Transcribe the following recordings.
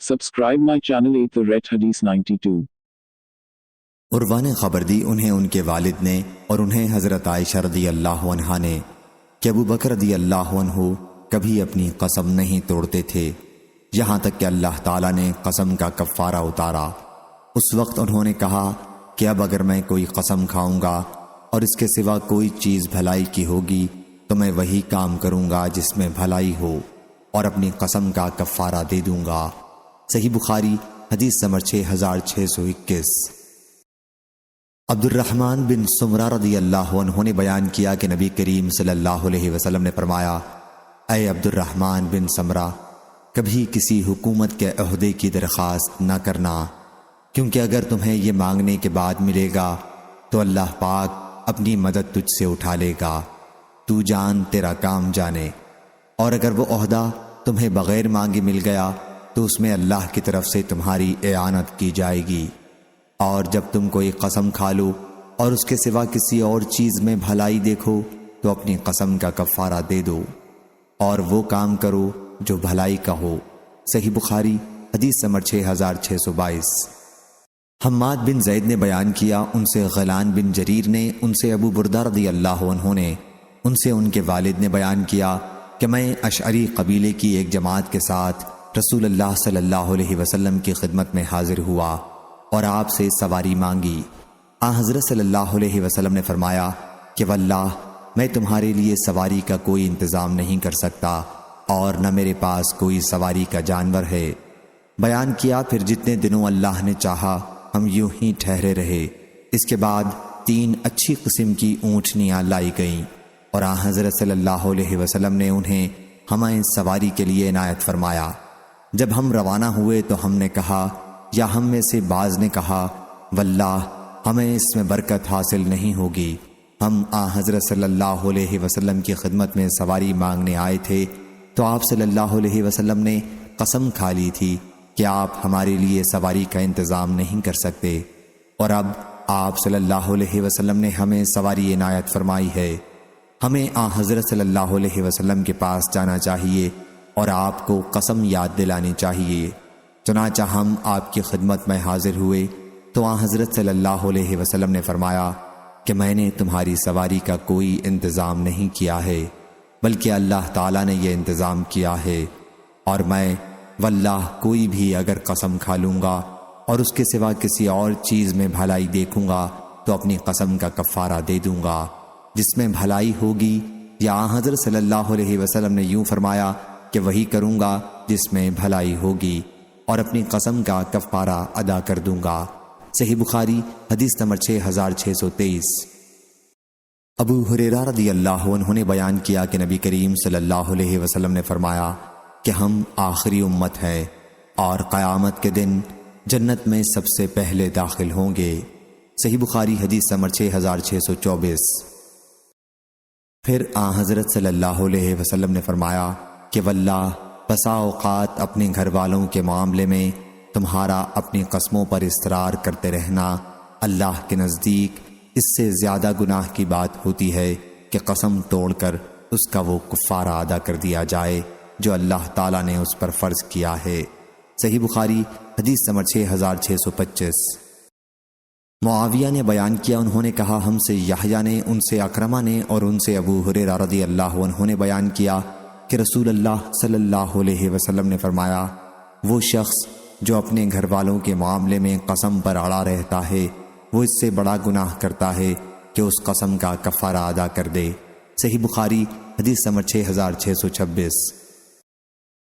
Subscribe my channel 8 The Red Hadith 92. عروہ نے خبر دی انہیں ان کے والد نے اور انہیں حضرت عائشہ رضی اللہ عنہا نے کہ ابو بکر رضی اللہ عنہ کبھی اپنی قسم نہیں توڑتے تھے یہاں تک کہ اللہ تعالیٰ نے قسم کا کفارہ اتارا۔ اس وقت انہوں نے کہا کہ اب اگر میں کوئی قسم کھاؤں گا اور اس کے سوا کوئی چیز بھلائی کی ہوگی تو میں وہی کام کروں گا جس میں بھلائی ہو اور اپنی قسم کا کفارہ دے دوں گا۔ صحیح بخاری حدیث نمبر 6621۔ عبد الرحمن بن سمرہ رضی اللہ عنہ نے بیان کیا کہ نبی کریم صلی اللہ علیہ وسلم نے فرمایا، اے عبد الرحمن بن سمرہ، کبھی کسی حکومت کے عہدے کی درخواست نہ کرنا، کیونکہ اگر تمہیں یہ مانگنے کے بعد ملے گا تو اللہ پاک اپنی مدد تجھ سے اٹھا لے گا، تو جان تیرا کام جانے، اور اگر وہ عہدہ تمہیں بغیر مانگے مل گیا تو اس میں اللہ کی طرف سے تمہاری اعانت کی جائے گی۔ اور جب تم کوئی قسم کھا لو اور اس کے سوا کسی اور چیز میں بھلائی دیکھو تو اپنی قسم کا کفارہ دے دو اور وہ کام کرو جو بھلائی کا ہو۔ صحیح بخاری حدیث نمبر 6622۔ حماد بن زید نے بیان کیا، ان سے غیلان بن جریر نے، ان سے ابو بردہ رضی اللہ عنہ نے، ان سے ان کے والد نے بیان کیا کہ میں اشعری قبیلے کی ایک جماعت کے ساتھ رسول اللہ صلی اللہ علیہ وسلم کی خدمت میں حاضر ہوا اور آپ سے سواری مانگی۔ حضرت صلی اللہ علیہ وسلم نے فرمایا کہ واللہ میں تمہارے لیے سواری کا کوئی انتظام نہیں کر سکتا اور نہ میرے پاس کوئی سواری کا جانور ہے۔ بیان کیا پھر جتنے دنوں اللہ نے چاہا ہم یوں ہی ٹھہرے رہے۔ اس کے بعد 3 اچھی قسم کی اونٹنیاں لائی گئیں اور حضرت صلی اللہ علیہ وسلم نے انہیں ہمیں سواری کے لیے عنایت فرمایا۔ جب ہم روانہ ہوئے تو ہم نے کہا، یا ہم میں سے بعض نے کہا، واللہ ہمیں اس میں برکت حاصل نہیں ہوگی، ہم حضرت صلی اللہ علیہ وسلم کی خدمت میں سواری مانگنے آئے تھے تو آپ صلی اللہ علیہ وسلم نے قسم کھا لی تھی کہ آپ ہمارے لیے سواری کا انتظام نہیں کر سکتے، اور اب آپ صلی اللہ علیہ وسلم نے ہمیں سواری عنایت فرمائی ہے، ہمیں حضرت صلی اللہ علیہ وسلم کے پاس جانا چاہیے اور آپ کو قسم یاد دلانی چاہیے۔ چنانچہ ہم آپ کی خدمت میں حاضر ہوئے تو حضرت صلی اللہ علیہ وسلم نے فرمایا کہ میں نے تمہاری سواری کا کوئی انتظام نہیں کیا ہے بلکہ اللہ تعالیٰ نے یہ انتظام کیا ہے، اور میں واللہ کوئی بھی اگر قسم کھا لوں گا اور اس کے سوا کسی اور چیز میں بھلائی دیکھوں گا تو اپنی قسم کا کفارہ دے دوں گا جس میں بھلائی ہوگی، یا حضرت صلی اللہ علیہ وسلم نے یوں فرمایا کہ وہی کروں گا جس میں بھلائی ہوگی اور اپنی قسم کا کفارہ ادا کر دوں گا۔ صحیح بخاری حدیث نمبر 6623۔ ابو ہریرہ رضی اللہ عنہ نے بیان کیا کہ نبی کریم صلی اللہ علیہ وسلم نے فرمایا کہ ہم آخری امت ہیں اور قیامت کے دن جنت میں سب سے پہلے داخل ہوں گے۔ صحیح بخاری حدیث نمبر 6624۔ پھر حضرت صلی اللہ علیہ وسلم نے فرمایا کہ واللہ بسا اوقات اپنے گھر والوں کے معاملے میں تمہارا اپنی قسموں پر اصرار کرتے رہنا اللہ کے نزدیک اس سے زیادہ گناہ کی بات ہوتی ہے کہ قسم توڑ کر اس کا وہ کفارہ ادا کر دیا جائے جو اللہ تعالیٰ نے اس پر فرض کیا ہے۔ صحیح بخاری حدیث نمبر 6625۔ معاویہ نے بیان کیا، انہوں نے کہا ہم سے یحییٰ نے، ان سے اکرمہ نے اور ان سے ابو ہریرہ رضی اللہ عنہ نے بیان کیا کہ رسول اللہ صلی اللہ علیہ وسلم نے فرمایا، وہ شخص جو اپنے گھر والوں کے معاملے میں قسم پر اڑا رہتا ہے وہ اس سے بڑا گناہ کرتا ہے کہ اس قسم کا کفارہ ادا کر دے۔ صحیح بخاری حدیث نمبر 6626۔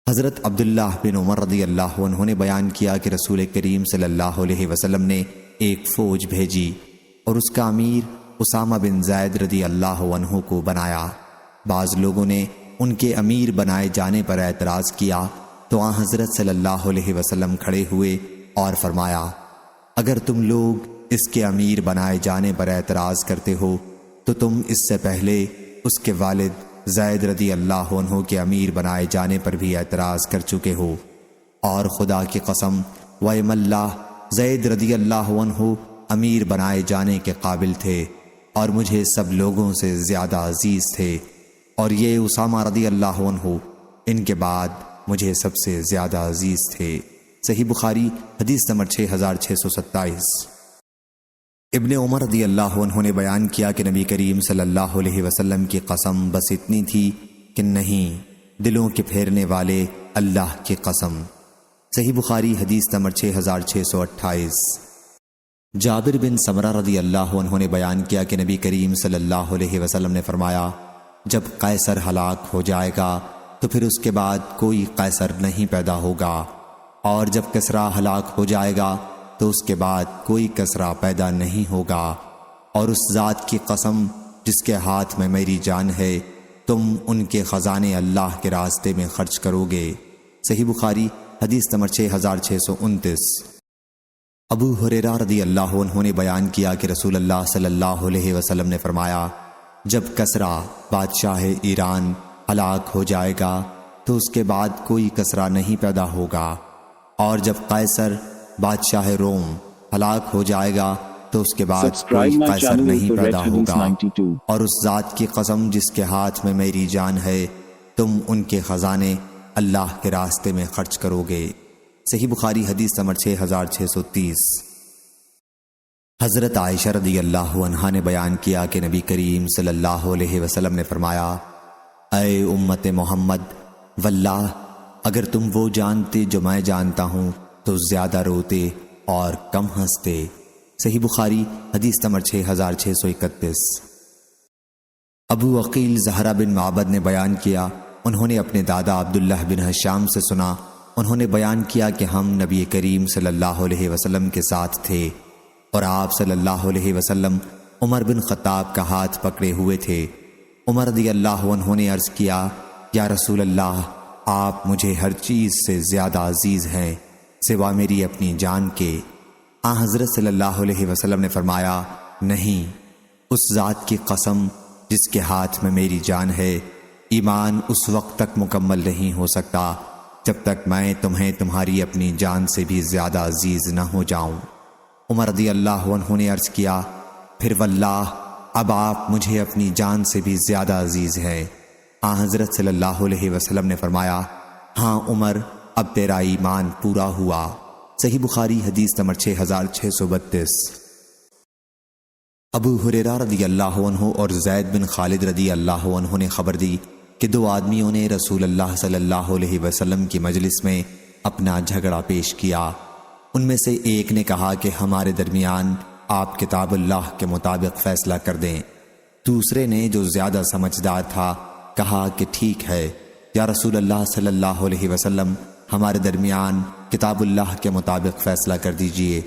حضرت عبداللہ بن عمر رضی اللہ عنہ نے بیان کیا کہ رسول کریم صلی اللہ علیہ وسلم نے ایک فوج بھیجی اور اس کا امیر اسامہ بن زید رضی اللہ عنہ کو بنایا۔ بعض لوگوں نے ان کے امیر بنائے جانے پر اعتراض کیا تو حضرت صلی اللہ علیہ وسلم کھڑے ہوئے اور فرمایا، اگر تم لوگ اس کے امیر بنائے جانے پر اعتراض کرتے ہو تو تم اس سے پہلے اس کے والد زید رضی اللہ عنہ کے امیر بنائے جانے پر بھی اعتراض کر چکے ہو، اور خدا کی قسم وَإِمَ اللَّهِ زید رضی اللہ عنہ امیر بنائے جانے کے قابل تھے اور مجھے سب لوگوں سے زیادہ عزیز تھے، اور یہ اسامہ رضی اللہ عنہ ان کے بعد مجھے سب سے زیادہ عزیز تھے۔ صحیح بخاری حدیث نمبر 6627۔ ابن عمر رضی اللہ عنہ نے بیان کیا کہ نبی کریم صلی اللہ علیہ وسلم کی قسم بس اتنی تھی کہ نہیں، دلوں کے پھیرنے والے اللہ کی قسم۔ صحیح بخاری حدیث نمبر 6628۔ جابر بن سمرہ رضی اللہ عنہ نے بیان کیا کہ نبی کریم صلی اللہ علیہ وسلم نے فرمایا، جب قیصر ہلاک ہو جائے گا تو پھر اس کے بعد کوئی قیصر نہیں پیدا ہوگا، اور جب کسریٰ ہلاک ہو جائے گا تو اس کے بعد کوئی کسریٰ پیدا نہیں ہوگا، اور اس ذات کی قسم جس کے ہاتھ میں میری جان ہے، تم ان کے خزانے اللہ کے راستے میں خرچ کرو گے۔ صحیح بخاری حدیث نمبر 6629۔ ابو ہریرہ رضی اللہ عنہ نے بیان کیا کہ رسول اللہ صلی اللہ علیہ وسلم نے فرمایا، جب کسریٰ بادشاہ ایران ہلاک ہو جائے گا تو اس کے بعد کوئی کسریٰ نہیں پیدا ہوگا، اور جب قیصر بادشاہ روم ہلاک ہو جائے گا تو اس کے بعد کوئی قیصر نہیں پیدا ہوگا، اور اس ذات کی قسم جس کے ہاتھ میں میری جان ہے، تم ان کے خزانے اللہ کے راستے میں خرچ کرو گے۔ صحیح بخاری حدیث نمبر 6630۔ حضرت عائشہ رضی اللہ عنہا نے بیان کیا کہ نبی کریم صلی اللہ علیہ وسلم نے فرمایا، اے امت محمد، واللہ اگر تم وہ جانتے جو میں جانتا ہوں تو زیادہ روتے اور کم ہنستے۔ صحیح بخاری حدیث نمبر 6631۔ ابو عقیل زہرہ بن معبد نے بیان کیا، انہوں نے اپنے دادا عبداللہ بن حشام سے سنا، انہوں نے بیان کیا کہ ہم نبی کریم صلی اللہ علیہ وسلم کے ساتھ تھے، اور آپ صلی اللہ علیہ وسلم عمر بن خطاب کا ہاتھ پکڑے ہوئے تھے۔ عمر رضی اللہ عنہ نے عرض کیا، یا رسول اللہ، آپ مجھے ہر چیز سے زیادہ عزیز ہیں سوا میری اپنی جان کے۔ حضرت صلی اللہ علیہ وسلم نے فرمایا، نہیں، اس ذات کی قسم جس کے ہاتھ میں میری جان ہے، ایمان اس وقت تک مکمل نہیں ہو سکتا جب تک میں تمہیں تمہاری اپنی جان سے بھی زیادہ عزیز نہ ہو جاؤں۔ عمر رضی اللہ عنہ نے عرض کیا، پھر واللہ اب آپ مجھے اپنی جان سے بھی زیادہ عزیز ہیں۔ حضرت صلی اللہ علیہ وسلم نے فرمایا، ہاں عمر، اب تیرا ایمان پورا ہوا۔ صحیح بخاری حدیث نمبر 6632۔ ابو ہریرہ رضی اللہ عنہ اور زید بن خالد رضی اللہ عنہ نے خبر دی کہ دو آدمیوں نے رسول اللہ صلی اللہ علیہ وسلم کی مجلس میں اپنا جھگڑا پیش کیا۔ ان میں سے ایک نے کہا کہ ہمارے درمیان آپ کتاب اللہ کے مطابق فیصلہ کر دیں۔ دوسرے نے، جو زیادہ سمجھدار تھا، کہا کہ ٹھیک ہے یا رسول اللہ صلی اللہ علیہ وسلم، ہمارے درمیان کتاب اللہ کے مطابق فیصلہ کر دیجئے،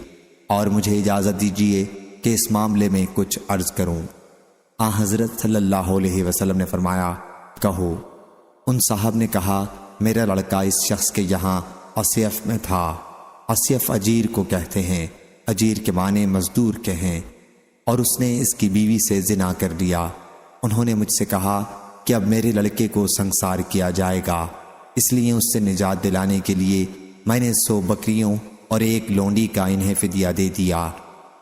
اور مجھے اجازت دیجئے کہ اس معاملے میں کچھ عرض کروں۔ حضرت صلی اللہ علیہ وسلم نے فرمایا، کہو۔ ان صاحب نے کہا، میرا لڑکا اس شخص کے یہاں اصیف میں تھا۔ اصیف اجیر کو کہتے ہیں، اجیر کے معنی مزدور کے ہیں، اور اس نے اس کی بیوی سے زنا کر لیا۔ انہوں نے مجھ سے کہا کہ اب میرے لڑکے کو سنسار کیا جائے گا، اس لیے اس سے نجات دلانے کے لیے میں نے 100 بکریوں اور 1 لونڈی کا انہیں فدیہ دے دیا۔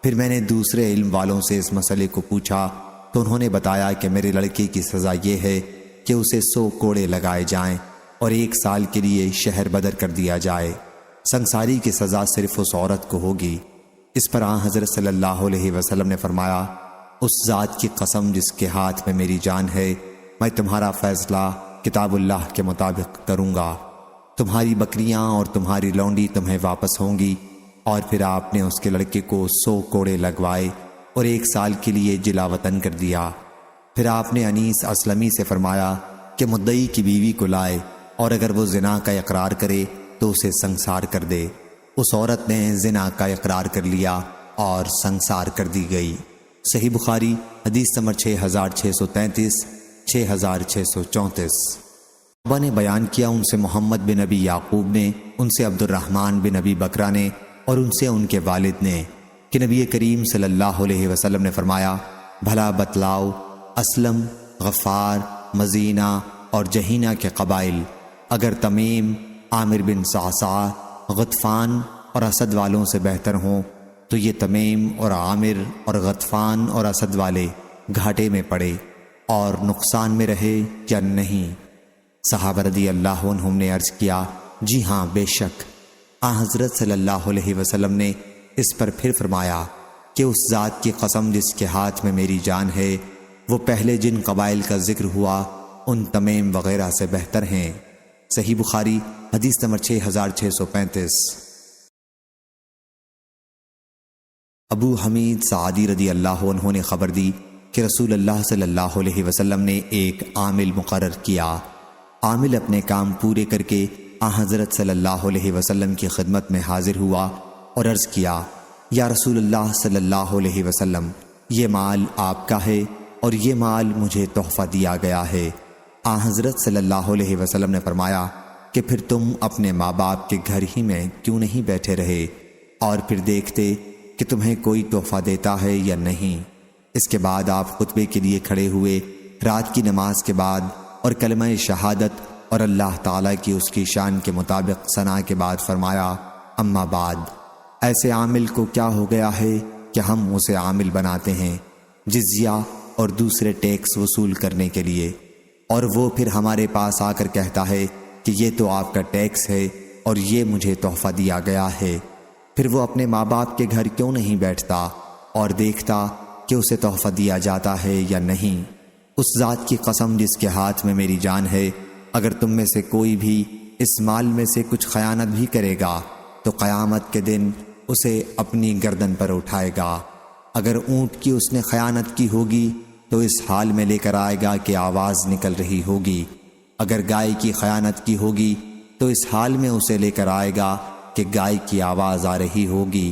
پھر میں نے دوسرے علم والوں سے اس مسئلے کو پوچھا تو انہوں نے بتایا کہ میرے لڑکے کی سزا یہ ہے کہ اسے 100 کوڑے لگائے جائیں اور 1 سال کے لیے شہر بدر کر دیا جائے۔ سنساری کی سزا صرف اس عورت کو ہوگی۔ اس پر حضرت صلی اللہ علیہ وسلم نے فرمایا، اس ذات کی قسم جس کے ہاتھ میں میری جان ہے، میں تمہارا فیصلہ کتاب اللہ کے مطابق کروں گا۔ تمہاری بکریاں اور تمہاری لونڈی تمہیں واپس ہوں گی۔ اور پھر آپ نے اس کے لڑکے کو 100 کوڑے لگوائے اور 1 سال کے لیے جلا وطن کر دیا۔ پھر آپ نے انیس اسلمی سے فرمایا کہ مدعی کی بیوی کو لائے، اور اگر وہ زنا کا اقرار کرے تو اسے سنسار کر دے۔ اس عورت نے زنا کا اقرار کر لیا اور سنسار کر دی گئی۔ صحیح بخاری حدیث نمبر 6633، 6634۔ ابا نے بیان کیا، ان سے محمد بن ابی یعقوب نے، ان سے عبد الرحمن بن ابی بکرہ نے، اور ان سے ان کے والد نے، کہ نبی کریم صلی اللہ علیہ وسلم نے فرمایا، بھلا بتلاؤ، اسلم، غفار، مزینہ اور جہینہ کے قبائل اگر تمیم، عامر بن صعصع، غطفان اور اسد والوں سے بہتر ہوں تو یہ تمیم اور عامر اور غطفان اور اسد والے گھاٹے میں پڑے اور نقصان میں رہے یا نہیں؟ صحابہ رضی اللہ عنہم نے عرض کیا، جی ہاں، بے شک۔ حضرت صلی اللہ علیہ وسلم نے اس پر پھر فرمایا کہ اس ذات کی قسم جس کے ہاتھ میں میری جان ہے، وہ پہلے جن قبائل کا ذکر ہوا ان تمیم وغیرہ سے بہتر ہیں۔ صحیح بخاری حدیث نمبر 6635۔ ابو حمید سعدی رضی اللہ عنہ نے خبر دی کہ رسول اللہ صلی اللہ علیہ وسلم نے ایک عامل مقرر کیا۔ عامل اپنے کام پورے کر کے حضرت صلی اللہ علیہ وسلم کی خدمت میں حاضر ہوا اور عرض کیا، یا رسول اللہ صلی اللہ علیہ وسلم، یہ مال آپ کا ہے اور یہ مال مجھے تحفہ دیا گیا ہے۔ حضرت صلی اللہ علیہ وسلم نے فرمایا کہ پھر تم اپنے ماں باپ کے گھر ہی میں کیوں نہیں بیٹھے رہے اور پھر دیکھتے کہ تمہیں کوئی تحفہ دیتا ہے یا نہیں۔ اس کے بعد آپ خطبے کے لیے کھڑے ہوئے، رات کی نماز کے بعد اور کلمہ شہادت اور اللہ تعالیٰ کی اس کی شان کے مطابق ثنا کے بعد فرمایا، اما بعد، ایسے عامل کو کیا ہو گیا ہے کہ ہم اسے عامل بناتے ہیں جزیہ اور دوسرے ٹیکس وصول کرنے کے لیے، اور وہ پھر ہمارے پاس آ کر کہتا ہے کہ یہ تو آپ کا ٹیکس ہے اور یہ مجھے تحفہ دیا گیا ہے۔ پھر وہ اپنے ماں باپ کے گھر کیوں نہیں بیٹھتا اور دیکھتا کہ اسے تحفہ دیا جاتا ہے یا نہیں؟ اس ذات کی قسم جس کے ہاتھ میں میری جان ہے، اگر تم میں سے کوئی بھی اس مال میں سے کچھ خیانت بھی کرے گا تو قیامت کے دن اسے اپنی گردن پر اٹھائے گا۔ اگر اونٹ کی اس نے خیانت کی ہوگی تو اس حال میں لے کر آئے گا کہ آواز نکل رہی ہوگی، اگر گائے کی خیانت کی ہوگی تو اس حال میں اسے لے کر آئے گا کہ گائے کی آواز آ رہی ہوگی،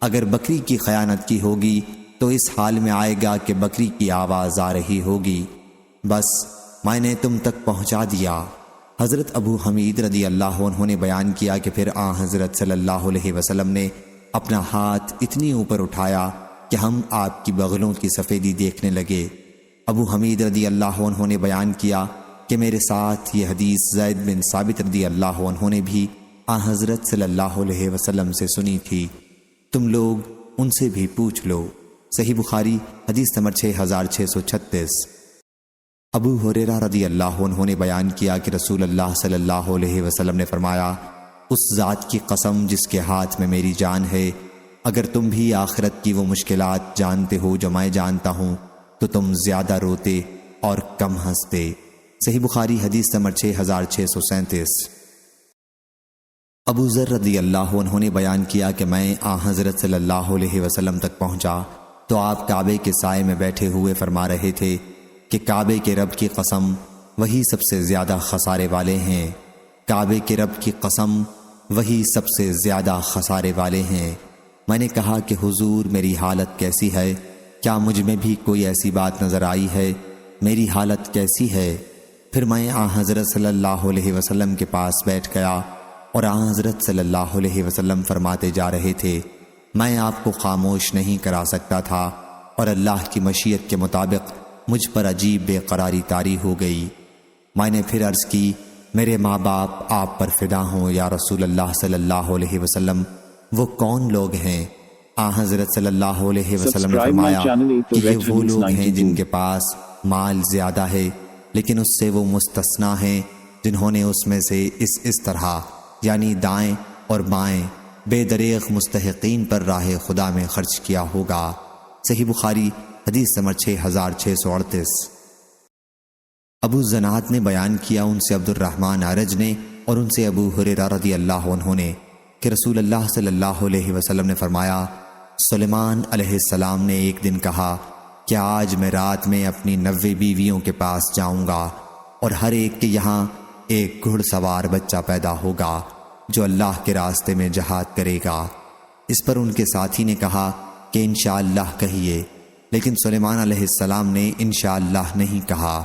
اگر بکری کی خیانت کی ہوگی تو اس حال میں آئے گا کہ بکری کی آواز آ رہی ہوگی۔ بس میں نے تم تک پہنچا دیا۔ حضرت ابو حمید رضی اللہ عنہ نے بیان کیا کہ پھر حضرت صلی اللہ علیہ وسلم نے اپنا ہاتھ اتنی اوپر اٹھایا کہ ہم آپ کی بغلوں کی سفیدی دیکھنے لگے۔ ابو حمید رضی اللہ عنہ نے بیان کیا کہ میرے ساتھ یہ حدیث زید بن ثابت رضی اللہ عنہ نے بھی حضرت صلی اللہ علیہ وسلم سے سنی تھی، تم لوگ ان سے بھی پوچھ لو۔ صحیح بخاری حدیث نمبر 6636۔ ابو ہریرہ رضی اللہ عنہ نے بیان کیا کہ رسول اللہ صلی اللہ علیہ وسلم نے فرمایا، اس ذات کی قسم جس کے ہاتھ میں میری جان ہے، اگر تم بھی آخرت کی وہ مشکلات جانتے ہو جو میں جانتا ہوں تو تم زیادہ روتے اور کم ہنستے۔ صحیح بخاری حدیث نمبر 6637۔ ابو ذر رضی اللہ عنہ نے بیان کیا کہ میں حضرت صلی اللہ علیہ وسلم تک پہنچا تو آپ کعبے کے سائے میں بیٹھے ہوئے فرما رہے تھے کہ کعبے کے رب کی قسم وہی سب سے زیادہ خسارے والے ہیں، کعبے کے رب کی قسم وہی سب سے زیادہ خسارے والے ہیں۔ میں نے کہا کہ حضور میری حالت کیسی ہے؟ کیا مجھ میں بھی کوئی ایسی بات نظر آئی ہے؟ میری حالت کیسی ہے؟ پھر میں حضرت صلی اللہ علیہ وسلم کے پاس بیٹھ گیا اور حضرت صلی اللہ علیہ وسلم فرماتے جا رہے تھے، میں آپ کو خاموش نہیں کرا سکتا تھا، اور اللہ کی مشیت کے مطابق مجھ پر عجیب بے قراری طاری ہو گئی۔ میں نے پھر عرض کی، میرے ماں باپ آپ پر فدا ہوں یا رسول اللہ صلی اللہ علیہ وسلم، وہ کون لوگ ہیں؟ حضرت صلی اللہ علیہ وسلم نے فرمایا کہ یہ وہ لوگ ہیں جن کے پاس مال زیادہ ہے لیکن اس سے وہ مستثنا ہیں جنہوں نے اس میں سے اس طرح یعنی دائیں اور بائیں بے دریغ مستحقین پر راہ خدا میں خرچ کیا ہوگا۔ صحیح بخاری حدیث نمبر 6638۔ ابو زناد نے بیان کیا ان سے عبد الرحمن عرج نے اور ان سے ابو ہریرہ رضی اللہ عنہ نے کہ رسول اللہ صلی اللہ علیہ وسلم نے فرمایا، سلیمان علیہ السلام نے ایک دن کہا کہ آج میں رات میں اپنی 90 بیویوں کے پاس جاؤں گا اور ہر ایک کے یہاں ایک گھڑ سوار بچہ پیدا ہوگا جو اللہ کے راستے میں جہاد کرے گا۔ اس پر ان کے ساتھی نے کہا کہ انشاءاللہ کہیے، لیکن سلیمان علیہ السلام نے انشاءاللہ نہیں کہا۔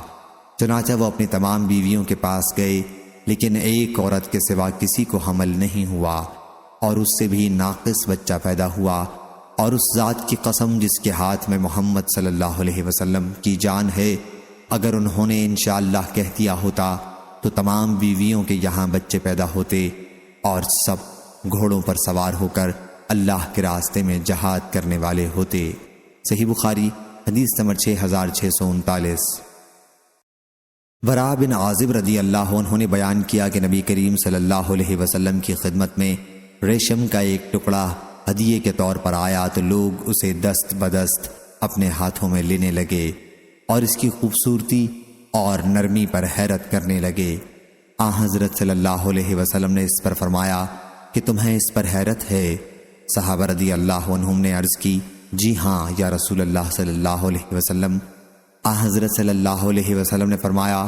چنانچہ وہ اپنی تمام بیویوں کے پاس گئے لیکن ایک عورت کے سوا کسی کو حمل نہیں ہوا اور اس سے بھی ناقص بچہ پیدا ہوا، اور اس ذات کی قسم جس کے ہاتھ میں محمد صلی اللہ علیہ وسلم کی جان ہے، اگر انہوں نے انشاءاللہ کہہ دیا ہوتا تو تمام بیویوں کے یہاں بچے پیدا ہوتے اور سب گھوڑوں پر سوار ہو کر اللہ کے راستے میں جہاد کرنے والے ہوتے۔ صحیح بخاری حدیث نمبر 6639۔ برا بن عازب رضی اللہ عنہ نے بیان کیا کہ نبی کریم صلی اللہ علیہ وسلم کی خدمت میں ریشم کا ایک ٹکڑا ہدیے کے طور پر آیا تو لوگ اسے دست بدست اپنے ہاتھوں میں لینے لگے اور اس کی خوبصورتی اور نرمی پر حیرت کرنے لگے۔ حضرت صلی اللہ علیہ وسلم نے اس پر فرمایا کہ تمہیں اس پر حیرت ہے؟ صحابہ رضی اللہ عنہم نے عرض کی، جی ہاں یا رسول اللہ صلی اللہ علیہ وسلم۔ حضرت صلی اللہ علیہ وسلم نے فرمایا،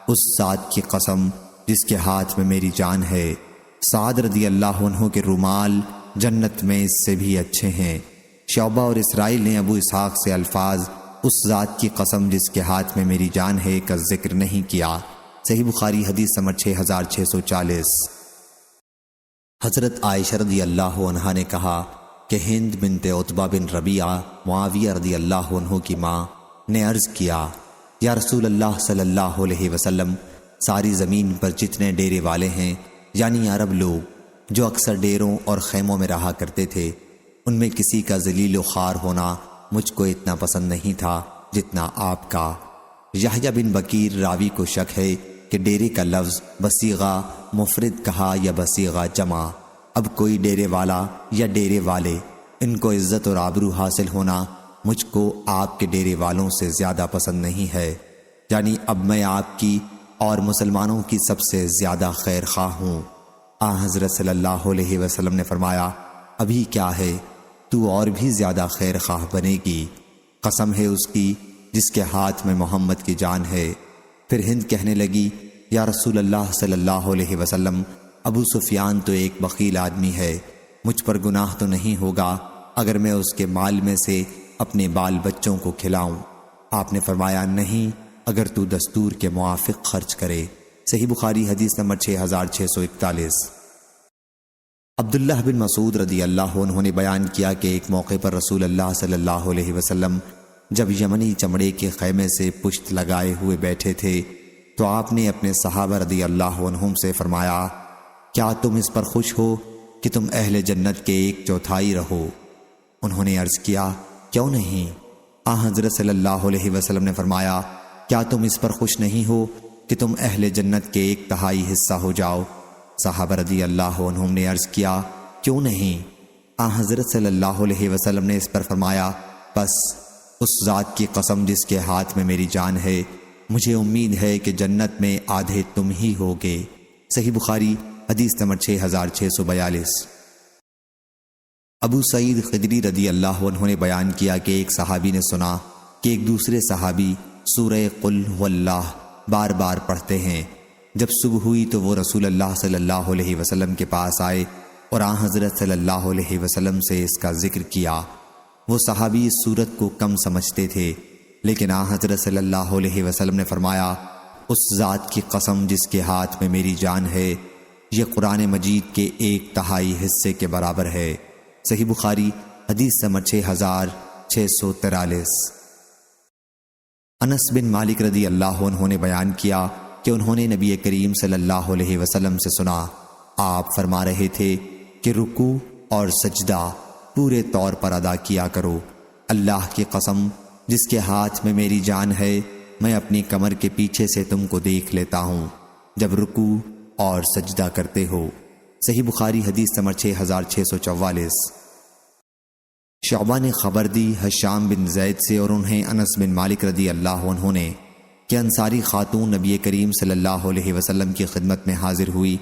اس ذات کی قسم جس کے ہاتھ میں میری جان ہے، سعد رضی اللہ عنہ کے رومال جنت میں اس سے بھی اچھے ہیں۔ شعبہ اور اسرائیل نے ابو اسحاق سے الفاظ اس ذات کی قسم جس کے ہاتھ میں میری جان ہے کا ذکر نہیں کیا۔ صحیح بخاری حدیث نمبر 6640۔ حضرت عائشہ رضی اللہ عنہا نے کہا کہ ہند بنت عتبہ بن ربیعہ معاویہ رضی اللہ عنہ کی ماں نے عرض کیا، یا رسول اللہ صلی اللہ علیہ وسلم، ساری زمین پر جتنے ڈیرے والے ہیں یعنی عرب لوگ جو اکثر ڈیروں اور خیموں میں رہا کرتے تھے، ان میں کسی کا ذلیل و خوار ہونا مجھ کو اتنا پسند نہیں تھا جتنا آپ کا۔ یحییٰ بن بکیر راوی کو شک ہے کہ ڈیرے کا لفظ بصیغہ مفرد کہا یا بصیغہ جمع۔ اب کوئی ڈیرے والا یا ڈیرے والے، ان کو عزت اور آبرو حاصل ہونا مجھ کو آپ کے ڈیرے والوں سے زیادہ پسند نہیں ہے، یعنی اب میں آپ کی اور مسلمانوں کی سب سے زیادہ خیر خواہ ہوں۔ حضرت صلی اللہ علیہ وسلم نے فرمایا، ابھی کیا ہے، تو اور بھی زیادہ خیر خواہ بنے گی، قسم ہے اس کی جس کے ہاتھ میں محمد کی جان ہے۔ پھر ہند کہنے لگی، یا رسول اللہ صلی اللہ علیہ وسلم، ابو سفیان تو ایک بخیل آدمی ہے، مجھ پر گناہ تو نہیں ہوگا اگر میں اس کے مال میں سے اپنے بال بچوں کو کھلاؤں؟ آپ نے فرمایا، نہیں، اگر تو دستور کے موافق خرچ کرے۔ صحیح بخاری حدیث نمبر 6641۔ عبداللہ بن مسعود رضی اللہ عنہ نے بیان کیا کہ ایک موقع پر رسول اللہ صلی اللہ علیہ وسلم جب یمنی چمڑے کے خیمے سے پشت لگائے ہوئے بیٹھے تھے تو آپ نے اپنے صحابہ رضی اللہ عنہم سے فرمایا، کیا تم اس پر خوش ہو کہ تم اہل جنت کے 1/4 رہو؟ انہوں نے عرض کیا، کیوں نہیں؟ حضرت صلی اللہ علیہ وسلم نے فرمایا، کیا تم اس پر خوش نہیں ہو کہ تم اہل جنت کے 1/3 حصہ ہو جاؤ؟ صحابہ رضی اللہ عنہم نے عرض کیا، کیوں نہیں؟ حضرت صلی اللہ علیہ وسلم نے اس پر فرمایا، بس اس ذات کی قسم جس کے ہاتھ میں میری جان ہے، مجھے امید ہے کہ جنت میں آدھے تم ہی ہوگے۔ صحیح بخاری حدیث نمبر 6642۔ ابو سعید خدری رضی اللہ عنہ نے بیان کیا کہ ایک صحابی نے سنا کہ ایک دوسرے صحابی سورہ قل هو اللہ بار بار پڑھتے ہیں۔ جب صبح ہوئی تو وہ رسول اللہ صلی اللہ علیہ وسلم کے پاس آئے اور حضرت صلی اللہ علیہ وسلم سے اس کا ذکر کیا۔ وہ صحابی اس صورت کو کم سمجھتے تھے، لیکن حضرت صلی اللہ علیہ وسلم نے فرمایا، اس ذات کی قسم جس کے ہاتھ میں میری جان ہے، یہ قرآن مجید کے 1/3 حصے کے برابر ہے۔ صحیح بخاری حدیث نمبر 6643۔ انس بن مالک رضی اللہ عنہ نے بیان کیا کہ انہوں نے نبی کریم صلی اللہ علیہ وسلم سے سنا، آپ فرما رہے تھے کہ رکوع اور سجدہ پورے طور پر ادا کیا کرو۔ اللہ کی قسم جس کے ہاتھ میں میری جان ہے، میں اپنی کمر کے پیچھے سے تم کو دیکھ لیتا ہوں جب رکوع اور سجدہ کرتے ہو۔ صحیح بخاری حدیث نمبر 6644۔ شعبہ نے خبر دی حشام بن زید سے اور انہیں انس بن مالک رضی اللہ عنہ نے کہ انصاری خاتون نبی کریم صلی اللہ علیہ وسلم کی خدمت میں حاضر ہوئی،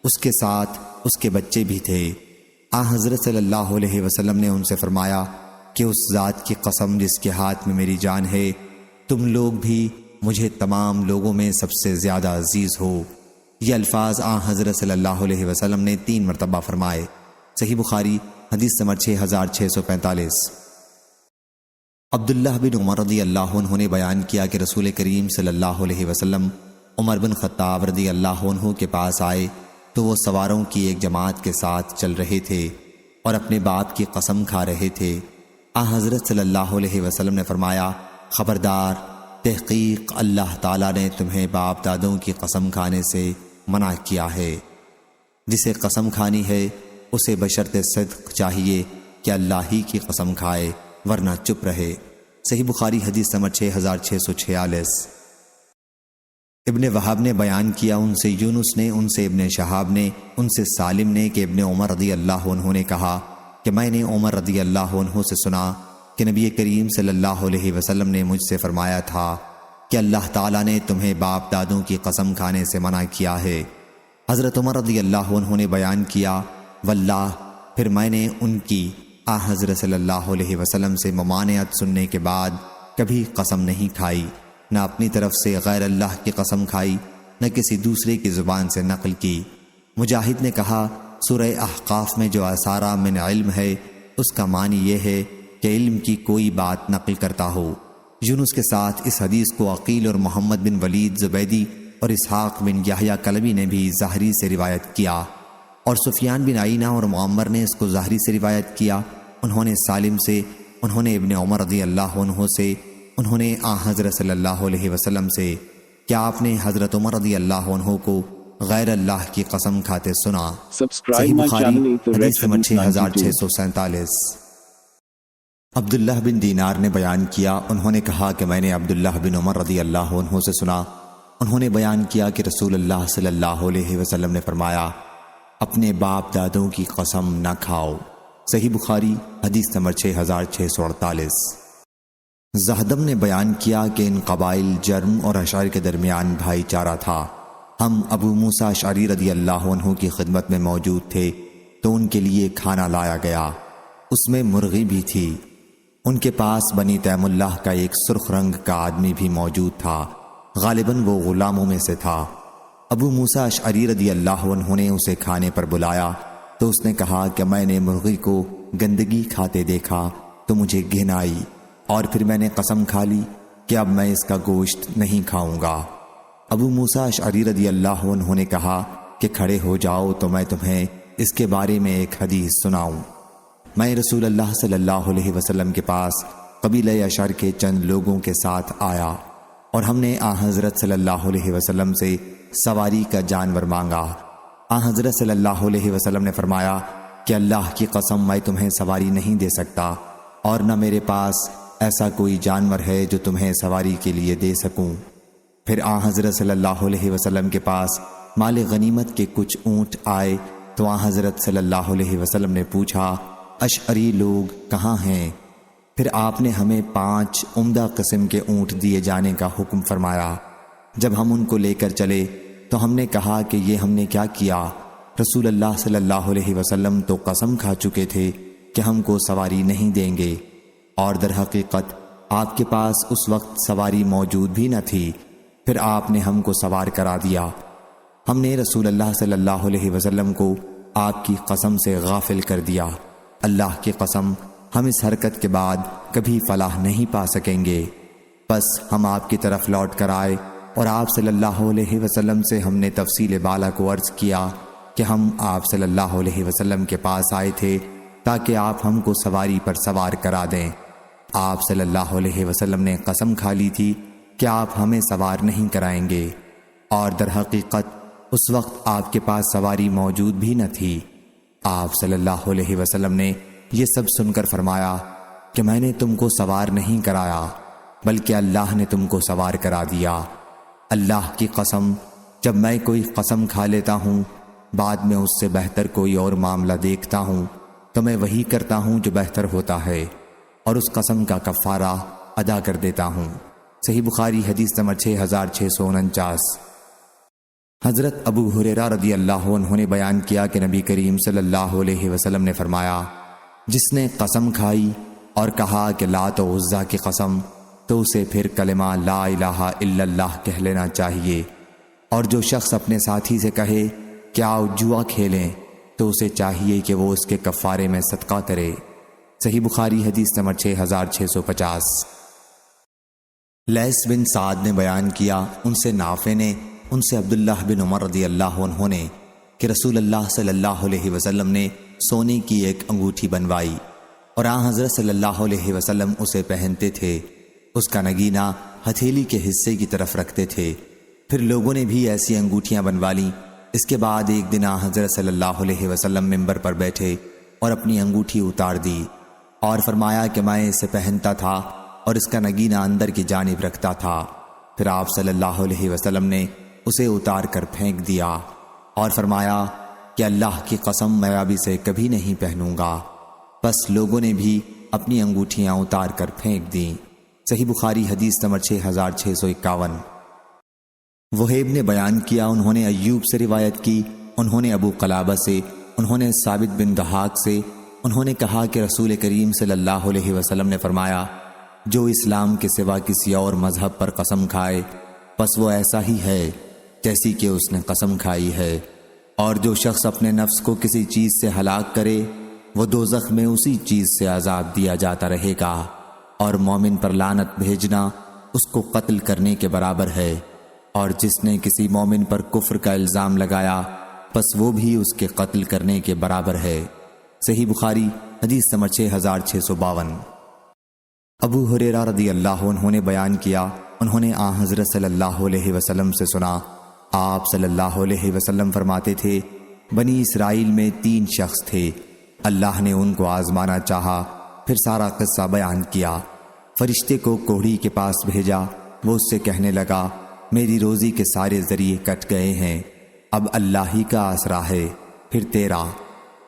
اس کے ساتھ اس کے بچے بھی تھے۔ حضرت صلی اللہ علیہ وسلم نے ان سے فرمایا کہ اس ذات کی قسم جس کے ہاتھ میں میری جان ہے، تم لوگ بھی مجھے تمام لوگوں میں سب سے زیادہ عزیز ہو۔ یہ الفاظ حضرت صلی اللہ علیہ وسلم نے 3 مرتبہ فرمائے۔ صحیح بخاری حدیث نمبر 6645۔ عبداللہ بن عمر رضی اللہ عنہ نے بیان کیا کہ رسول کریم صلی اللہ علیہ وسلم عمر بن خطاب رضی اللہ عنہ کے پاس آئے تو وہ سواروں کی ایک جماعت کے ساتھ چل رہے تھے اور اپنے باپ کی قسم کھا رہے تھے۔ حضرت صلی اللہ علیہ وسلم نے فرمایا، خبردار، تحقیق اللہ تعالیٰ نے تمہیں باپ دادوں کی قسم کھانے سے منع کیا ہے۔ جسے قسم کھانی ہے اسے بشرط صدق چاہیے کہ اللہ ہی کی قسم کھائے، ورنہ چپ رہے۔ صحیح بخاری حدیث نمبر 6646۔ ابن وہب نے بیان کیا ان سے یونس نے، ان سے ابن شہاب نے، ان سے سالم نے کہ ابن عمر رضی اللہ عنہ نے کہا کہ میں نے عمر رضی اللہ عنہ سے سنا کہ نبی کریم صلی اللہ علیہ وسلم نے مجھ سے فرمایا تھا کہ اللہ تعالیٰ نے تمہیں باپ دادوں کی قسم کھانے سے منع کیا ہے۔ حضرت عمر رضی اللہ عنہ نے بیان کیا واللہ، پھر میں نے ان کی حضرت صلی اللہ علیہ وسلم سے ممانعت سننے کے بعد کبھی قسم نہیں کھائی، نہ اپنی طرف سے غیر اللہ کی قسم کھائی، نہ کسی دوسرے کی زبان سے نقل کی۔ مجاہد نے کہا سورہ احقاف میں جو اثارہ من علم ہے اس کا معنی یہ ہے کہ علم کی کوئی بات نقل کرتا ہو۔ یونس کے ساتھ اس حدیث کو عقیل اور محمد بن ولید زبیدی اور اسحاق بن یحییٰ کلبی نے بھی ظاہری سے روایت کیا، اور سفیان بن عینہ اور معمر نے اس کو ظاہری سے روایت کیا۔ انہوں نے سالم سے، انہوں نے ابن عمر رضی اللہ عنہ سے، انہوں نے حضرت صلی اللہ علیہ وسلم سے کہ آپ نے حضرت عمر رضی اللہ عنہ کو غیر اللہ کی قسم کھاتے سنا۔ Subscribe صحیح my Bukhari channel The Red حدیث نمبر Hadith 92. 6647۔ عبداللہ بن دینار نے بیان کیا، انہوں نے کہا کہ میں نے عبداللہ بن عمر رضی اللہ عنہ سے سنا، انہوں نے بیان کیا کہ رسول اللہ صلی اللہ علیہ وسلم نے فرمایا اپنے باپ دادوں کی قسم نہ کھاؤ۔ صحیح بخاری حدیث نمبر 6648۔ زہدم نے بیان کیا کہ ان قبائل جرم اور اشعری کے درمیان بھائی چارہ تھا۔ ہم ابو موسیٰ اشعری رضی اللہ عنہ کی خدمت میں موجود تھے تو ان کے لیے کھانا لایا گیا، اس میں مرغی بھی تھی۔ ان کے پاس بنی تیم اللہ کا ایک سرخ رنگ کا آدمی بھی موجود تھا، غالباً وہ غلاموں میں سے تھا۔ ابو موسیٰ اشعری رضی اللہ عنہ نے اسے کھانے پر بلایا تو اس نے کہا کہ میں نے مرغی کو گندگی کھاتے دیکھا تو مجھے گھن آئی، اور پھر میں نے قسم کھا لی کہ اب میں اس کا گوشت نہیں کھاؤں گا۔ ابو موسیٰ اشعری رضی اللہ عنہ نے کہا کہ کھڑے ہو جاؤ تو میں تمہیں اس کے بارے میں ایک حدیث سناؤں۔ میں رسول اللہ صلی اللہ علیہ وسلم کے پاس قبیلہ اشعر کے چند لوگوں کے ساتھ آیا اور ہم نے حضرت صلی اللہ علیہ وسلم سے سواری کا جانور مانگا۔ حضرت صلی اللہ علیہ وسلم نے فرمایا کہ اللہ کی قسم میں تمہیں سواری نہیں دے سکتا، اور نہ میرے پاس ایسا کوئی جانور ہے جو تمہیں سواری کے لیے دے سکوں۔ پھر حضرت صلی اللہ علیہ وسلم کے پاس مال غنیمت کے کچھ اونٹ آئے تو حضرت صلی اللہ علیہ وسلم نے پوچھا اشعری لوگ کہاں ہیں؟ پھر آپ نے ہمیں 5 عمدہ قسم کے اونٹ دیے جانے کا حکم فرمایا۔ جب ہم ان کو لے کر چلے تو ہم نے کہا کہ یہ ہم نے کیا کیا؟ رسول اللہ صلی اللہ علیہ وسلم تو قسم کھا چکے تھے کہ ہم کو سواری نہیں دیں گے، اور در حقیقت آپ کے پاس اس وقت سواری موجود بھی نہ تھی۔ پھر آپ نے ہم کو سوار کرا دیا۔ ہم نے رسول اللہ صلی اللہ علیہ وسلم کو آپ کی قسم سے غافل کر دیا۔ اللہ کی قسم ہم اس حرکت کے بعد کبھی فلاح نہیں پا سکیں گے۔ بس ہم آپ کی طرف لوٹ کر آئے اور آپ صلی اللہ علیہ وسلم سے ہم نے تفصیل بالا کو عرض کیا کہ ہم آپ صلی اللہ علیہ وسلم کے پاس آئے تھے تاکہ آپ ہم کو سواری پر سوار کرا دیں۔ آپ صلی اللہ علیہ وسلم نے قسم کھا لی تھی کہ آپ ہمیں سوار نہیں کرائیں گے، اور در حقیقت اس وقت آپ کے پاس سواری موجود بھی نہ تھی۔ آپ صلی اللہ علیہ وسلم نے یہ سب سن کر فرمایا کہ میں نے تم کو سوار نہیں کرایا بلکہ اللہ نے تم کو سوار کرا دیا۔ اللہ کی قسم جب میں کوئی قسم کھا لیتا ہوں بعد میں اس سے بہتر کوئی اور معاملہ دیکھتا ہوں تو میں وہی کرتا ہوں جو بہتر ہوتا ہے، اور اس قسم کا کفارہ ادا کر دیتا ہوں۔ صحیح بخاری حدیث نمبر 6649۔ حضرت ابو ہریرہ رضی اللہ عنہ نے بیان کیا کہ نبی کریم صلی اللہ علیہ وسلم نے فرمایا جس نے قسم کھائی اور کہا کہ لات و عزیٰ کی قسم تو اسے پھر کلمہ لا الہ الا اللہ کہہ لینا چاہیے، اور جو شخص اپنے ساتھی سے کہے کہ آؤ جوا کھیلیں تو اسے چاہیے کہ وہ اس کے کفارے میں صدقہ کرے۔ صحیح بخاری حدیث نمبر 6650۔ لیث بن سعد نے بیان کیا ان سے نافع نے ان سے عبداللہ بن عمر رضی اللہ عنہ نے کہ رسول اللہ صلی اللہ علیہ وسلم نے سونے کی ایک انگوٹھی بنوائی اور حضرت صلی اللہ علیہ وسلم اسے پہنتے تھے، اس کا نگینہ ہتھیلی کے حصے کی طرف رکھتے تھے۔ پھر لوگوں نے بھی ایسی انگوٹھیاں بنوا لیں۔ اس کے بعد ایک دن حضرت صلی اللہ علیہ وسلم منبر پر بیٹھے اور اپنی انگوٹھی اتار دی اور فرمایا کہ میں اسے پہنتا تھا اور اس کا نگینہ اندر کی جانب رکھتا تھا۔ پھر آپ صلی اللہ علیہ وسلم نے اسے اتار کر پھینک دیا اور فرمایا کہ اللہ کی قسم میں اب اسے کبھی نہیں پہنوں گا۔ بس لوگوں نے بھی اپنی انگوٹھیاں اتار کر پھینک دیں۔ صحیح بخاری حدیث نمبر 6651۔ وہیب نے بیان کیا، انہوں نے ایوب سے روایت کی، انہوں نے ابو قلابہ سے، انہوں نے ثابت بن دحاق سے، انہوں نے کہا کہ رسول کریم صلی اللہ علیہ وسلم نے فرمایا، جو اسلام کے سوا کسی اور مذہب پر قسم کھائے پس وہ ایسا ہی ہے جیسی کہ اس نے قسم کھائی ہے، اور جو شخص اپنے نفس کو کسی چیز سے ہلاک کرے وہ دوزخ میں اسی چیز سے عذاب دیا جاتا رہے گا، اور مومن پر لعنت بھیجنا اس کو قتل کرنے کے برابر ہے، اور جس نے کسی مومن پر کفر کا الزام لگایا پس وہ بھی اس کے قتل کرنے کے برابر ہے۔ صحیح بخاری حدیث نمبر 6652۔ ابو ہریرہ رضی اللہ عنہ نے بیان کیا، انہوں نے آن حضرت صلی اللہ علیہ وسلم سے سنا، آپ صلی اللہ علیہ وسلم فرماتے تھے، بنی اسرائیل میں 3 شخص تھے، اللہ نے ان کو آزمانا چاہا، پھر سارا قصہ بیان کیا۔ فرشتے کو کوڑھی کے پاس بھیجا، وہ اس سے کہنے لگا، میری روزی کے سارے ذریعے کٹ گئے ہیں، اب اللہ ہی کا آسرا ہے، پھر تیرا،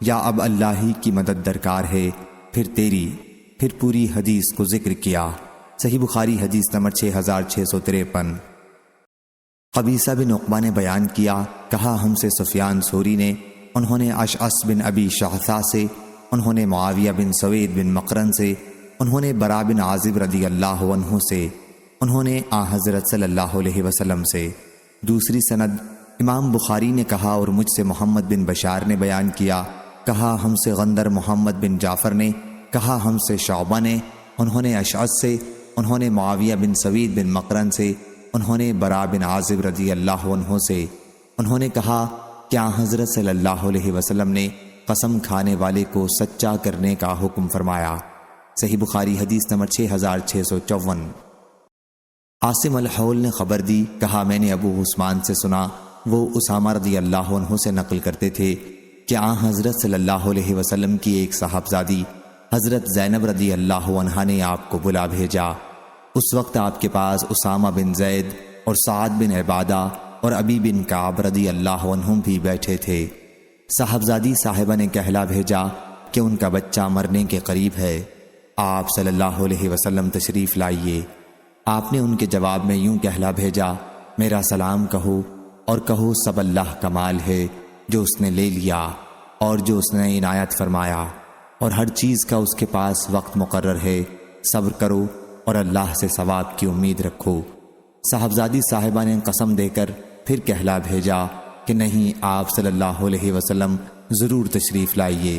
یا اب اللہ ہی کی مدد درکار ہے، پھر تیری، پھر پوری حدیث کو ذکر کیا۔ صحیح بخاری حدیث نمبر 6653۔ قبیصہ بن عقبہ نے بیان کیا، کہا ہم سے سفیان ثوری نے، انہوں نے اشعث بن ابی شعثہ سے، انہوں نے معاویہ بن سوید بن مقرن سے، انہوں نے برا بن عازب رضی اللہ عنہ سے، انہوں نے آن حضرت صلی اللہ علیہ وسلم سے۔ دوسری سند امام بخاری نے کہا، اور مجھ سے محمد بن بشار نے بیان کیا، کہا ہم سے غندر محمد بن جعفر نے، کہا ہم سے شعبہ نے، انہوں نے اشعث سے، انہوں نے معاویہ بن سوید بن مقرن سے، انہوں نے برا بن عازب رضی اللہ عنہ سے، انہوں نے کہا کہ آن حضرت صلی اللہ علیہ وسلم نے قسم کھانے والے کو سچا کرنے کا حکم فرمایا۔ صحیح بخاری حدیث نمبر 6654۔ عاصم الحول نے خبر دی، کہا میں نے ابو عثمان سے سنا، وہ اسامہ رضی اللہ عنہ سے نقل کرتے تھے کہ آن حضرت صلی اللہ علیہ وسلم کی ایک صاحبزادی حضرت زینب رضی اللہ عنہا نے آپ کو بلا بھیجا۔ اس وقت آپ کے پاس اسامہ بن زید اور سعد بن عبادہ اور ابی بن کعب رضی اللہ عنہم بھی بیٹھے تھے۔ صاحبزادی صاحبہ نے کہلا بھیجا کہ ان کا بچہ مرنے کے قریب ہے، آپ صلی اللہ علیہ وسلم تشریف لائیے۔ آپ نے ان کے جواب میں یوں کہلا بھیجا، میرا سلام کہو اور کہو سب اللہ کا مال ہے جو اس نے لے لیا اور جو اس نے عنایت فرمایا، اور ہر چیز کا اس کے پاس وقت مقرر ہے، صبر کرو اور اللہ سے ثواب کی امید رکھو۔ صاحبزادی صاحبہ نے قسم دے کر پھر کہلا بھیجا کہ نہیں، آپ صلی اللہ علیہ وسلم ضرور تشریف لائیے۔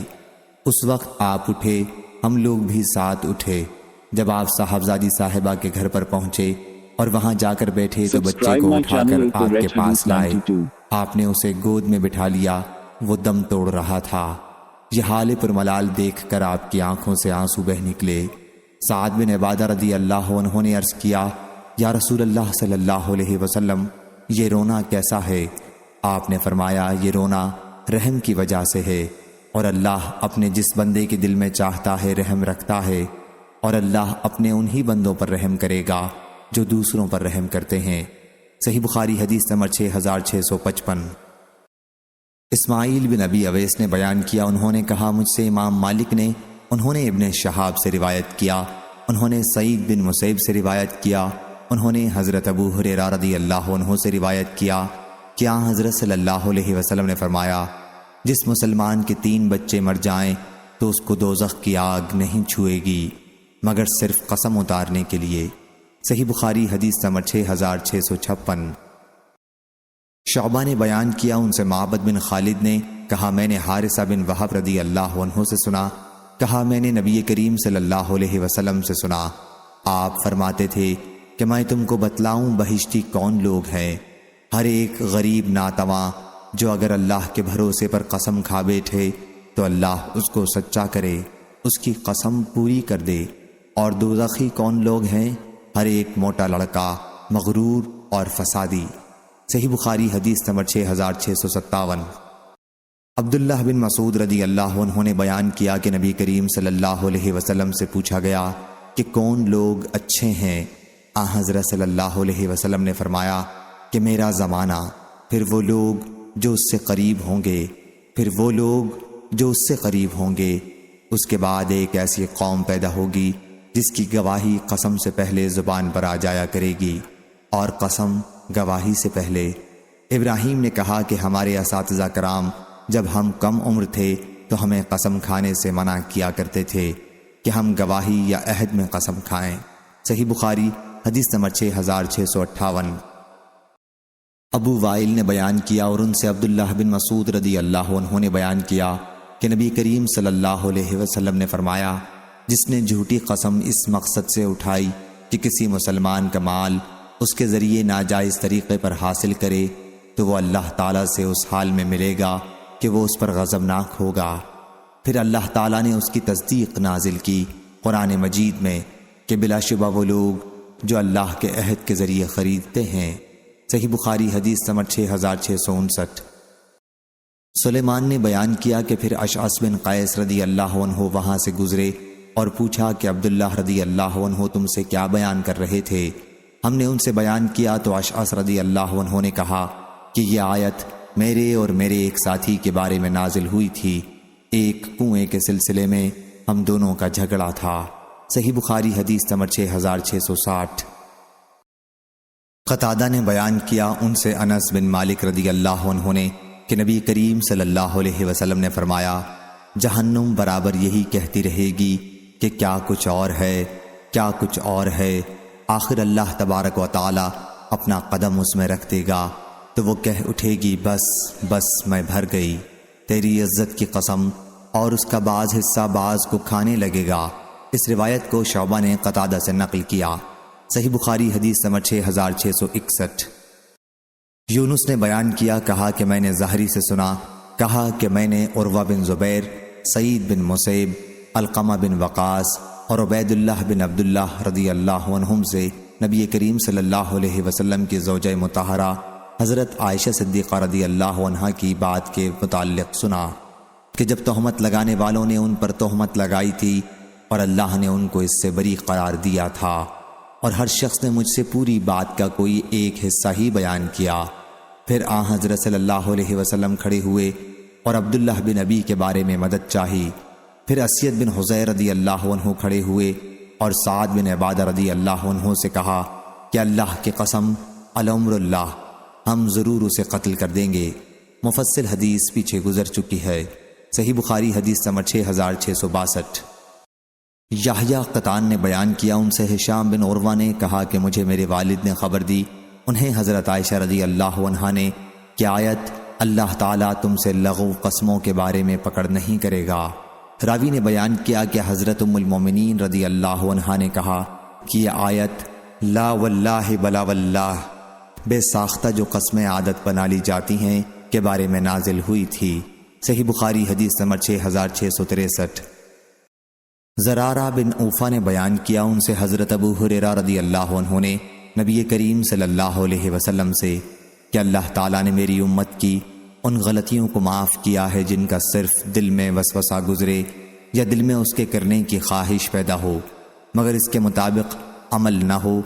اس وقت آپ اٹھے، ہم لوگ بھی ساتھ اٹھے۔ جب آپ صاحبزادی صاحبہ کے گھر پر پہنچے اور وہاں جا کر بیٹھے تو بچے کو اٹھا کر آپ کے پاس لائے، آپ نے اسے گود میں بٹھا لیا، وہ دم توڑ رہا تھا۔ یہ حال پر ملال دیکھ کر آپ کی آنکھوں سے آنسو بہ نکلے۔ سعد بن عبادہ رضی اللہ عنہ نے عرض کیا، یا رسول اللہ صلی اللہ علیہ وسلم، یہ رونا کیسا ہے؟ آپ نے فرمایا، یہ رونا رحم کی وجہ سے ہے، اور اللہ اپنے جس بندے کے دل میں چاہتا ہے رحم رکھتا ہے، اور اللہ اپنے انہی بندوں پر رحم کرے گا جو دوسروں پر رحم کرتے ہیں۔ صحیح بخاری حدیث نمبر 6655۔ اسماعیل بن ابی اویس نے بیان کیا، انہوں نے کہا مجھ سے امام مالک نے، انہوں نے ابن شہاب سے روایت کیا، انہوں نے سعید بن مسیب سے روایت کیا، انہوں نے حضرت ابو ہریرہ رضی اللہ عنہ سے روایت کیا کہ آن حضرت صلی اللہ علیہ وسلم نے فرمایا، جس مسلمان کے 3 بچے مر جائیں تو اس کو دوزخ کی آگ نہیں چھوئے گی مگر صرف قسم اتارنے کے لیے۔ صحیح بخاری حدیث نمبر 6656۔ شعبہ نے بیان کیا، ان سے معبد بن خالد نے کہا میں نے حارثہ بن وہب رضی اللہ عنہ سے سنا، کہا میں نے نبی کریم صلی اللہ علیہ وسلم سے سنا، آپ فرماتے تھے کہ میں تم کو بتلاؤں بہشتی کون لوگ ہیں؟ ہر ایک غریب ناتواں جو اگر اللہ کے بھروسے پر قسم کھا بیٹھے تو اللہ اس کو سچا کرے، اس کی قسم پوری کر دے۔ اور دوزخی کون لوگ ہیں؟ ہر ایک موٹا لڑکا، مغرور اور فسادی۔ صحیح بخاری حدیث نمبر 6657۔ عبداللہ بن مسعود رضی اللہ عنہ نے بیان کیا کہ نبی کریم صلی اللہ علیہ وسلم سے پوچھا گیا کہ کون لوگ اچھے ہیں؟ حضرت صلی اللہ علیہ وسلم نے فرمایا کہ میرا زمانہ، پھر وہ لوگ جو اس سے قریب ہوں گے، پھر وہ لوگ جو اس سے قریب ہوں گے، اس کے بعد ایک ایسی قوم پیدا ہوگی جس کی گواہی قسم سے پہلے زبان پر آ جایا کرے گی، اور قسم گواہی سے پہلے۔ ابراہیم نے کہا کہ ہمارے اساتذہ کرام جب ہم کم عمر تھے تو ہمیں قسم کھانے سے منع کیا کرتے تھے کہ ہم گواہی یا عہد میں قسم کھائیں۔ صحیح بخاری حدیث نمبر 6658۔ ابو وائل نے بیان کیا اور ان سے عبداللہ بن مسعود رضی اللہ عنہ نے بیان کیا کہ نبی کریم صلی اللہ علیہ وسلم نے فرمایا، جس نے جھوٹی قسم اس مقصد سے اٹھائی کہ کسی مسلمان کا مال اس کے ذریعے ناجائز طریقے پر حاصل کرے، تو وہ اللہ تعالیٰ سے اس حال میں ملے گا کہ وہ اس پر غضبناک ہوگا۔ پھر اللہ تعالیٰ نے اس کی تصدیق نازل کی قرآن مجید میں کہ بلا شبہ وہ لوگ جو اللہ کے عہد کے ذریعے خریدتے ہیں۔ صحیح بخاری حدیث نمبر 6659۔ سلیمان نے بیان کیا کہ پھر اشعث بن قیس رضی اللہ عنہ وہاں سے گزرے اور پوچھا کہ عبداللہ رضی اللہ عنہ تم سے کیا بیان کر رہے تھے؟ ہم نے ان سے بیان کیا تو اشعث رضی اللہ عنہ نے کہا کہ یہ آیت میرے اور میرے ایک ساتھی کے بارے میں نازل ہوئی تھی، ایک کنویں کے سلسلے میں ہم دونوں کا جھگڑا تھا۔ صحیح بخاری حدیث نمبر 6660۔ قتادہ نے بیان کیا ان سے انس بن مالک رضی اللہ عنہ نے کہ نبی کریم صلی اللہ علیہ وسلم نے فرمایا، جہنم برابر یہی کہتی رہے گی کہ کیا کچھ اور ہے، کیا کچھ اور ہے، آخر اللہ تبارک و تعالی اپنا قدم اس میں رکھ دے گا تو وہ کہہ اٹھے گی بس بس میں بھر گئی، تیری عزت کی قسم، اور اس کا بعض حصہ بعض کو کھانے لگے گا۔ اس روایت کو شعبہ نے قتادہ سے نقل کیا۔ صحیح بخاری حدیث نمبر 6661۔ یونس نے بیان کیا، کہا کہ میں نے زہری سے سنا، کہا کہ میں نے عروہ بن زبیر، سعید بن مسیب، علقمہ بن وقاص اور عبید اللہ بن عبداللہ رضی اللہ عنہم سے نبی کریم صلی اللہ علیہ وسلم کی زوجہ مطہرہ حضرت عائشہ صدیقہ رضی اللہ عنہا کی بات کے متعلق سنا کہ جب تہمت لگانے والوں نے ان پر تہمت لگائی تھی اور اللہ نے ان کو اس سے بری قرار دیا تھا، اور ہر شخص نے مجھ سے پوری بات کا کوئی ایک حصہ ہی بیان کیا۔ پھر حضرت صلی اللہ علیہ وسلم کھڑے ہوئے اور عبداللہ بن ابی کے بارے میں مدد چاہی۔ پھر اسید بن حضیر رضی اللہ عنہ کھڑے ہوئے اور سعد بن عبادہ رضی اللہ عنہ سے کہا کہ اللہ کی قسم الامر اللہ، ہم ضرور اسے قتل کر دیں گے۔ مفصل حدیث پیچھے گزر چکی ہے۔ صحیح بخاری حدیث نمبر 6662۔ یحییٰ قطان نے بیان کیا، ان سے ہشام بن عروہ نے کہا کہ مجھے میرے والد نے خبر دی، انہیں حضرت عائشہ رضی اللہ عنہا نے کہ آیت اللہ تعالیٰ تم سے لغو قسموں کے بارے میں پکڑ نہیں کرے گا۔ راوی نے بیان کیا کہ حضرت ام المومنین رضی اللہ عنہا نے کہا کہ یہ آیت لا واللہ بلا واللہ، بے ساختہ جو قسمیں عادت بنا لی جاتی ہیں کے بارے میں نازل ہوئی تھی۔ صحیح بخاری حدیث نمبر 6663۔ زرارہ بن اوفا نے بیان کیا، ان سے حضرت ابو ہریرہ رضی اللہ عنہ نے نبی کریم صلی اللہ علیہ وسلم سے کہ اللہ تعالیٰ نے میری امت کی ان غلطیوں کو معاف کیا ہے جن کا صرف دل میں وسوسہ گزرے یا دل میں اس کے کرنے کی خواہش پیدا ہو، مگر اس کے مطابق عمل نہ ہو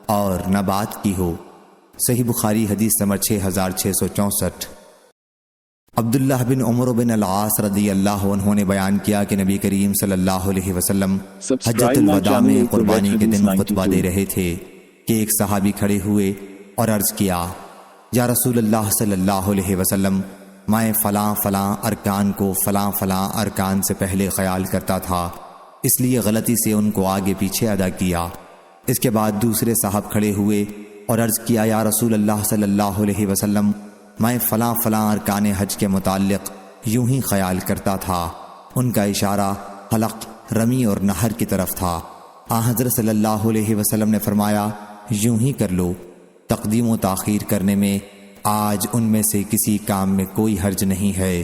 اور نہ بات کی ہو۔ صحیح بخاری حدیث نمبر 6664۔ عبداللہ بن عمر بن العاص رضی اللہ عنہ نے بیان کیا کہ نبی کریم صلی اللہ علیہ وسلم حجۃ الوداع میں قربانی کے دن خطبہ دے رہے تھے کہ ایک صحابی کھڑے ہوئے اور عرض کیا، یا رسول اللہ صلی اللہ علیہ وسلم، میں فلاں فلاں ارکان کو فلاں فلاں ارکان سے پہلے خیال کرتا تھا، اس لیے غلطی سے ان کو آگے پیچھے ادا کیا۔ اس کے بعد دوسرے صاحب کھڑے ہوئے اور عرض کیا، یا رسول اللہ صلی اللہ علیہ وسلم، میں فلاں فلاں ارکان حج کے متعلق یوں ہی خیال کرتا تھا۔ ان کا اشارہ حلق، رمی اور نہر کی طرف تھا۔ حضرت صلی اللہ علیہ وسلم نے فرمایا، یوں ہی کر لو، تقدیم و تاخیر کرنے میں آج ان میں سے کسی کام میں کوئی حرج نہیں ہے۔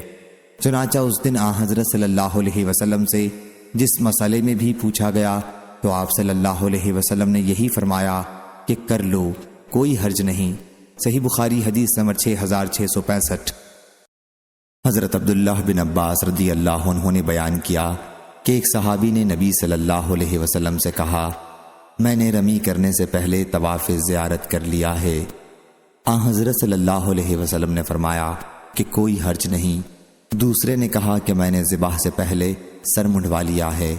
چنانچہ اس دن حضرت صلی اللہ علیہ وسلم سے جس مسئلے میں بھی پوچھا گیا تو آپ صلی اللہ علیہ وسلم نے یہی فرمایا کہ کر لو، کوئی حرج نہیں۔ صحیح بخاری حدیث نمبر 6665۔ حضرت عبداللہ بن عباس رضی اللہ عنہ نے بیان کیا کہ ایک صحابی نے نبی صلی اللہ علیہ وسلم سے کہا، میں نے رمی کرنے سے پہلے طواف زیارت کر لیا ہے۔ حضرت صلی اللہ علیہ وسلم نے فرمایا کہ کوئی حرج نہیں۔ دوسرے نے کہا کہ میں نے ذبح سے پہلے سر منڈوا لیا ہے۔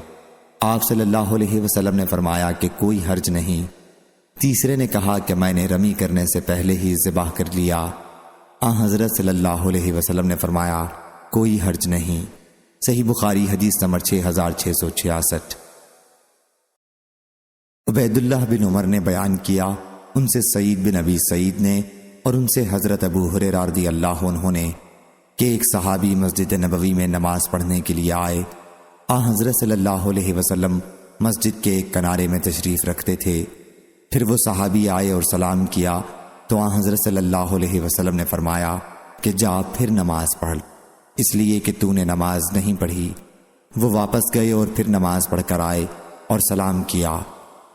آپ صلی اللہ علیہ وسلم نے فرمایا کہ کوئی حرج نہیں۔ تیسرے نے کہا کہ میں نے رمی کرنے سے پہلے ہی ذبح کر لیا۔ حضرت صلی اللہ علیہ وسلم نے فرمایا کوئی حرج نہیں۔ صحیح بخاری حدیث نمبر 6666۔ عبید اللہ بن عمر نے بیان کیا، ان سے سعید بن ابی سعید نے اور ان سے حضرت ابو ہریرہ رضی اللہ عنہ نے کہ ایک صحابی مسجد نبوی میں نماز پڑھنے کے لیے آئے۔ حضرت صلی اللہ علیہ وسلم مسجد کے ایک کنارے میں تشریف رکھتے تھے۔ پھر وہ صحابی آئے اور سلام کیا تو حضرت صلی اللہ علیہ وسلم نے فرمایا کہ جا پھر نماز پڑھ، اس لیے کہ تو نے نماز نہیں پڑھی۔ وہ واپس گئے اور پھر نماز پڑھ کر آئے اور سلام کیا۔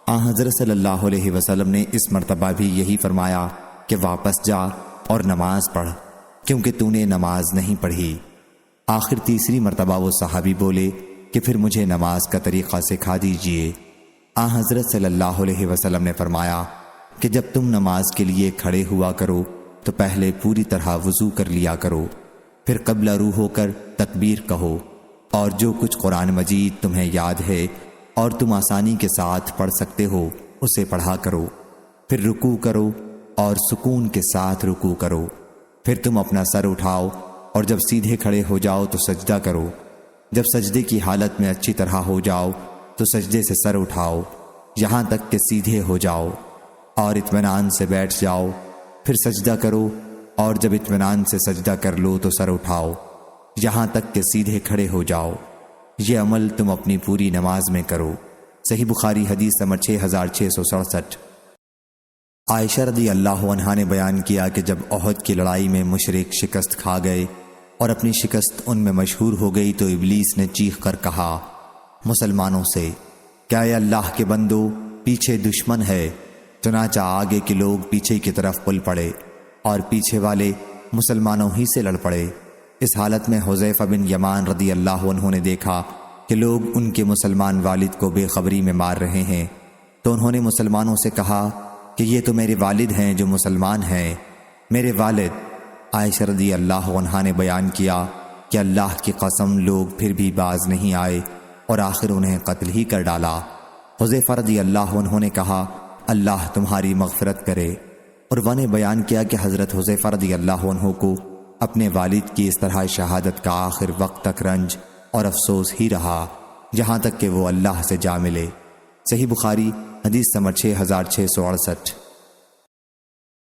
حضرت صلی اللہ علیہ وسلم نے اس مرتبہ بھی یہی فرمایا کہ واپس جا اور نماز پڑھ، کیونکہ تو نے نماز نہیں پڑھی۔ آخر تیسری مرتبہ وہ صحابی بولے کہ پھر مجھے نماز کا طریقہ سکھا دیجئے۔ حضرت صلی اللہ علیہ وسلم نے فرمایا کہ جب تم نماز کے لیے کھڑے ہوا کرو تو پہلے پوری طرح وضو کر لیا کرو، پھر قبلہ رو ہو کر تکبیر کہو، اور جو کچھ قرآن مجید تمہیں یاد ہے اور تم آسانی کے ساتھ پڑھ سکتے ہو اسے پڑھا کرو، پھر رکوع کرو اور سکون کے ساتھ رکوع کرو، پھر تم اپنا سر اٹھاؤ اور جب سیدھے کھڑے ہو جاؤ تو سجدہ کرو، جب سجدے کی حالت میں اچھی طرح ہو جاؤ تو سجدے سے سر اٹھاؤ یہاں تک کہ سیدھے ہو جاؤ اور اطمینان سے بیٹھ جاؤ، پھر سجدہ کرو اور جب اطمینان سے سجدہ کر لو تو سر اٹھاؤ یہاں تک کہ سیدھے کھڑے ہو جاؤ۔ یہ عمل تم اپنی پوری نماز میں کرو۔ صحیح بخاری حدیث نمبر 6667۔ عائشہ رضی اللہ عنہا نے بیان کیا کہ جب احد کی لڑائی میں مشرک شکست کھا گئے اور اپنی شکست ان میں مشہور ہو گئی تو ابلیس نے چیخ کر کہا مسلمانوں سے، کیا اے اللہ کے بندو پیچھے دشمن ہے؟ چنانچہ آگے کے لوگ پیچھے کی طرف پل پڑے اور پیچھے والے مسلمانوں ہی سے لڑ پڑے۔ اس حالت میں حذیفہ بن یمان رضی اللہ عنہ نے دیکھا کہ لوگ ان کے مسلمان والد کو بے خبری میں مار رہے ہیں، تو انہوں نے مسلمانوں سے کہا کہ یہ تو میرے والد ہیں جو مسلمان ہیں۔ میرے والد؟ عائشہ رضی اللہ عنہا نے بیان کیا کہ اللہ کی قسم لوگ پھر بھی باز نہیں آئے اور آخر انہیں قتل ہی کر ڈالا۔ حذیفہ رضی اللہ عنہ نے کہا اللہ تمہاری مغفرت کرے۔ عروہ نے بیان کیا کہ حضرت حذیفہ رضی اللہ عنہ کو اپنے والد کی اس طرح شہادت کا آخر وقت تک رنج اور افسوس ہی رہا جہاں تک کہ وہ اللہ سے جا ملے۔ صحیح بخاری حدیث نمبر 6668۔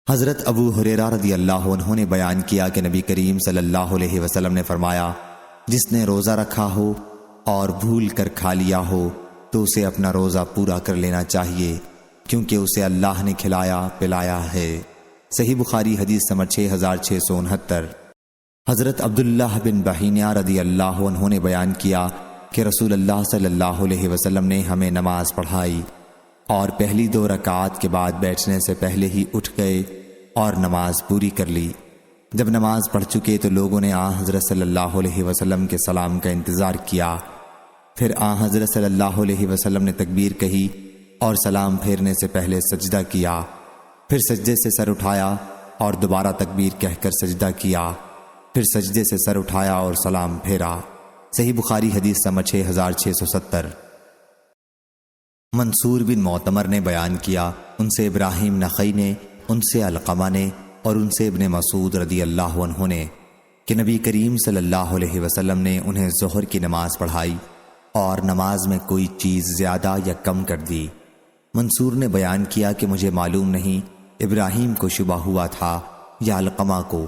حضرت ابو ہریرہ رضی اللہ عنہ نے بیان کیا کہ نبی کریم صلی اللہ علیہ وسلم نے فرمایا جس نے روزہ رکھا ہو اور بھول کر کھا لیا ہو تو اسے اپنا روزہ پورا کر لینا چاہیے، کیونکہ اسے اللہ نے کھلایا پلایا ہے۔ صحیح بخاری حدیث نمبر 6669۔ حضرت عبداللہ بن بحینہ رضی اللہ عنہ نے بیان کیا کہ رسول اللہ صلی اللہ علیہ وسلم نے ہمیں نماز پڑھائی اور پہلی 2 رکعات کے بعد بیٹھنے سے پہلے ہی اٹھ گئے اور نماز پوری کر لی۔ جب نماز پڑھ چکے تو لوگوں نے حضرت صلی اللہ علیہ وسلم کے سلام کا انتظار کیا، پھر حضرت صلی اللہ علیہ وسلم نے تکبیر کہی اور سلام پھیرنے سے پہلے سجدہ کیا، پھر سجدے سے سر اٹھایا اور دوبارہ تکبیر کہہ کر سجدہ کیا، پھر سجدے سے سر اٹھایا اور سلام پھیرا۔ صحیح بخاری حدیث نمبر 6670۔ منصور بن معتمر نے بیان کیا، ان سے ابراہیم نخعی نے، ان سے علقمہ نے اور ان سے ابن مسعود رضی اللہ عنہ نے کہ نبی کریم صلی اللہ علیہ وسلم نے انہیں ظہر کی نماز پڑھائی اور نماز میں کوئی چیز زیادہ یا کم کر دی۔ منصور نے بیان کیا کہ مجھے معلوم نہیں ابراہیم کو شبہ ہوا تھا یا علقمہ کو۔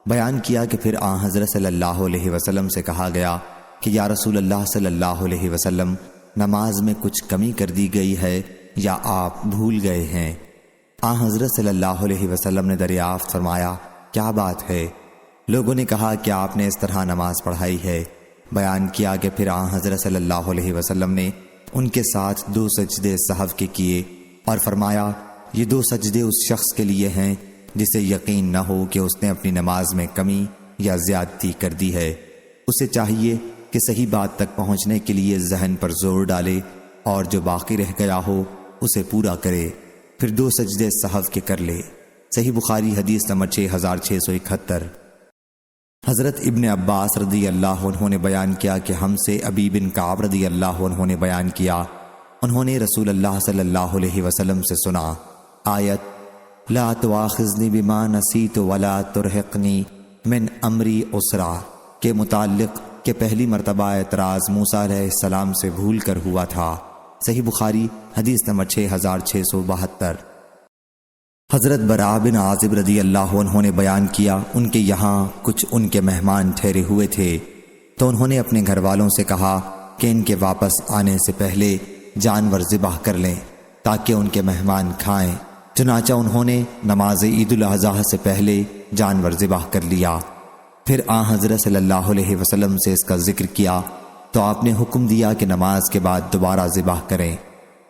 بیان کیا کہ پھر حضرت صلی اللہ علیہ وسلم سے کہا گیا کہ یا رسول اللہ صلی اللہ علیہ وسلم نماز میں کچھ کمی کر دی گئی ہے یا آپ بھول گئے ہیں؟ حضرت صلی اللہ علیہ وسلم نے دریافت فرمایا کیا بات ہے؟ لوگوں نے کہا کہ آپ نے اس طرح نماز پڑھائی ہے۔ بیان کیا کہ پھر حضرت صلی اللہ علیہ وسلم نے ان کے ساتھ 2 سجدے سہو کے کیے اور فرمایا یہ 2 سجدے اس شخص کے لیے ہیں جسے یقین نہ ہو کہ اس نے اپنی نماز میں کمی یا زیادتی کر دی ہے۔ اسے چاہیے کہ صحیح بات تک پہنچنے کے لیے ذہن پر زور ڈالے اور جو باقی رہ گیا ہو اسے پورا کرے، پھر 2 سجدے سہو کے کر لے۔ صحیح بخاری حدیث نمبر 6671۔ حضرت ابن عباس رضی اللہ عنہ نے بیان کیا کہ ہم سے ابی بن کعب رضی اللہ عنہ نے بیان کیا، انہوں نے رسول اللہ صلی اللہ علیہ وسلم سے سنا آیت لا تواخذنی بما نسیت ولا ترہقنی من امری عسرا کے متعلق کہ پہلی مرتبہ اعتراض موسیٰ علیہ السلام سے بھول کر ہوا تھا۔ صحیح بخاری حدیث نمبر 6672۔ حضرت براء بن عازب رضی اللہ عنہ نے بیان کیا ان کے یہاں کچھ ان کے مہمان ٹھہرے ہوئے تھے، تو انہوں نے اپنے گھر والوں سے کہا کہ ان کے واپس آنے سے پہلے جانور ذبح کر لیں تاکہ ان کے مہمان کھائیں۔ چنانچہ انہوں نے نماز عید الاضحیٰ سے پہلے جانور ذبح کر لیا۔ پھر آن حضرت صلی اللہ علیہ وسلم سے اس کا ذکر کیا تو آپ نے حکم دیا کہ نماز کے بعد دوبارہ ذبح کریں۔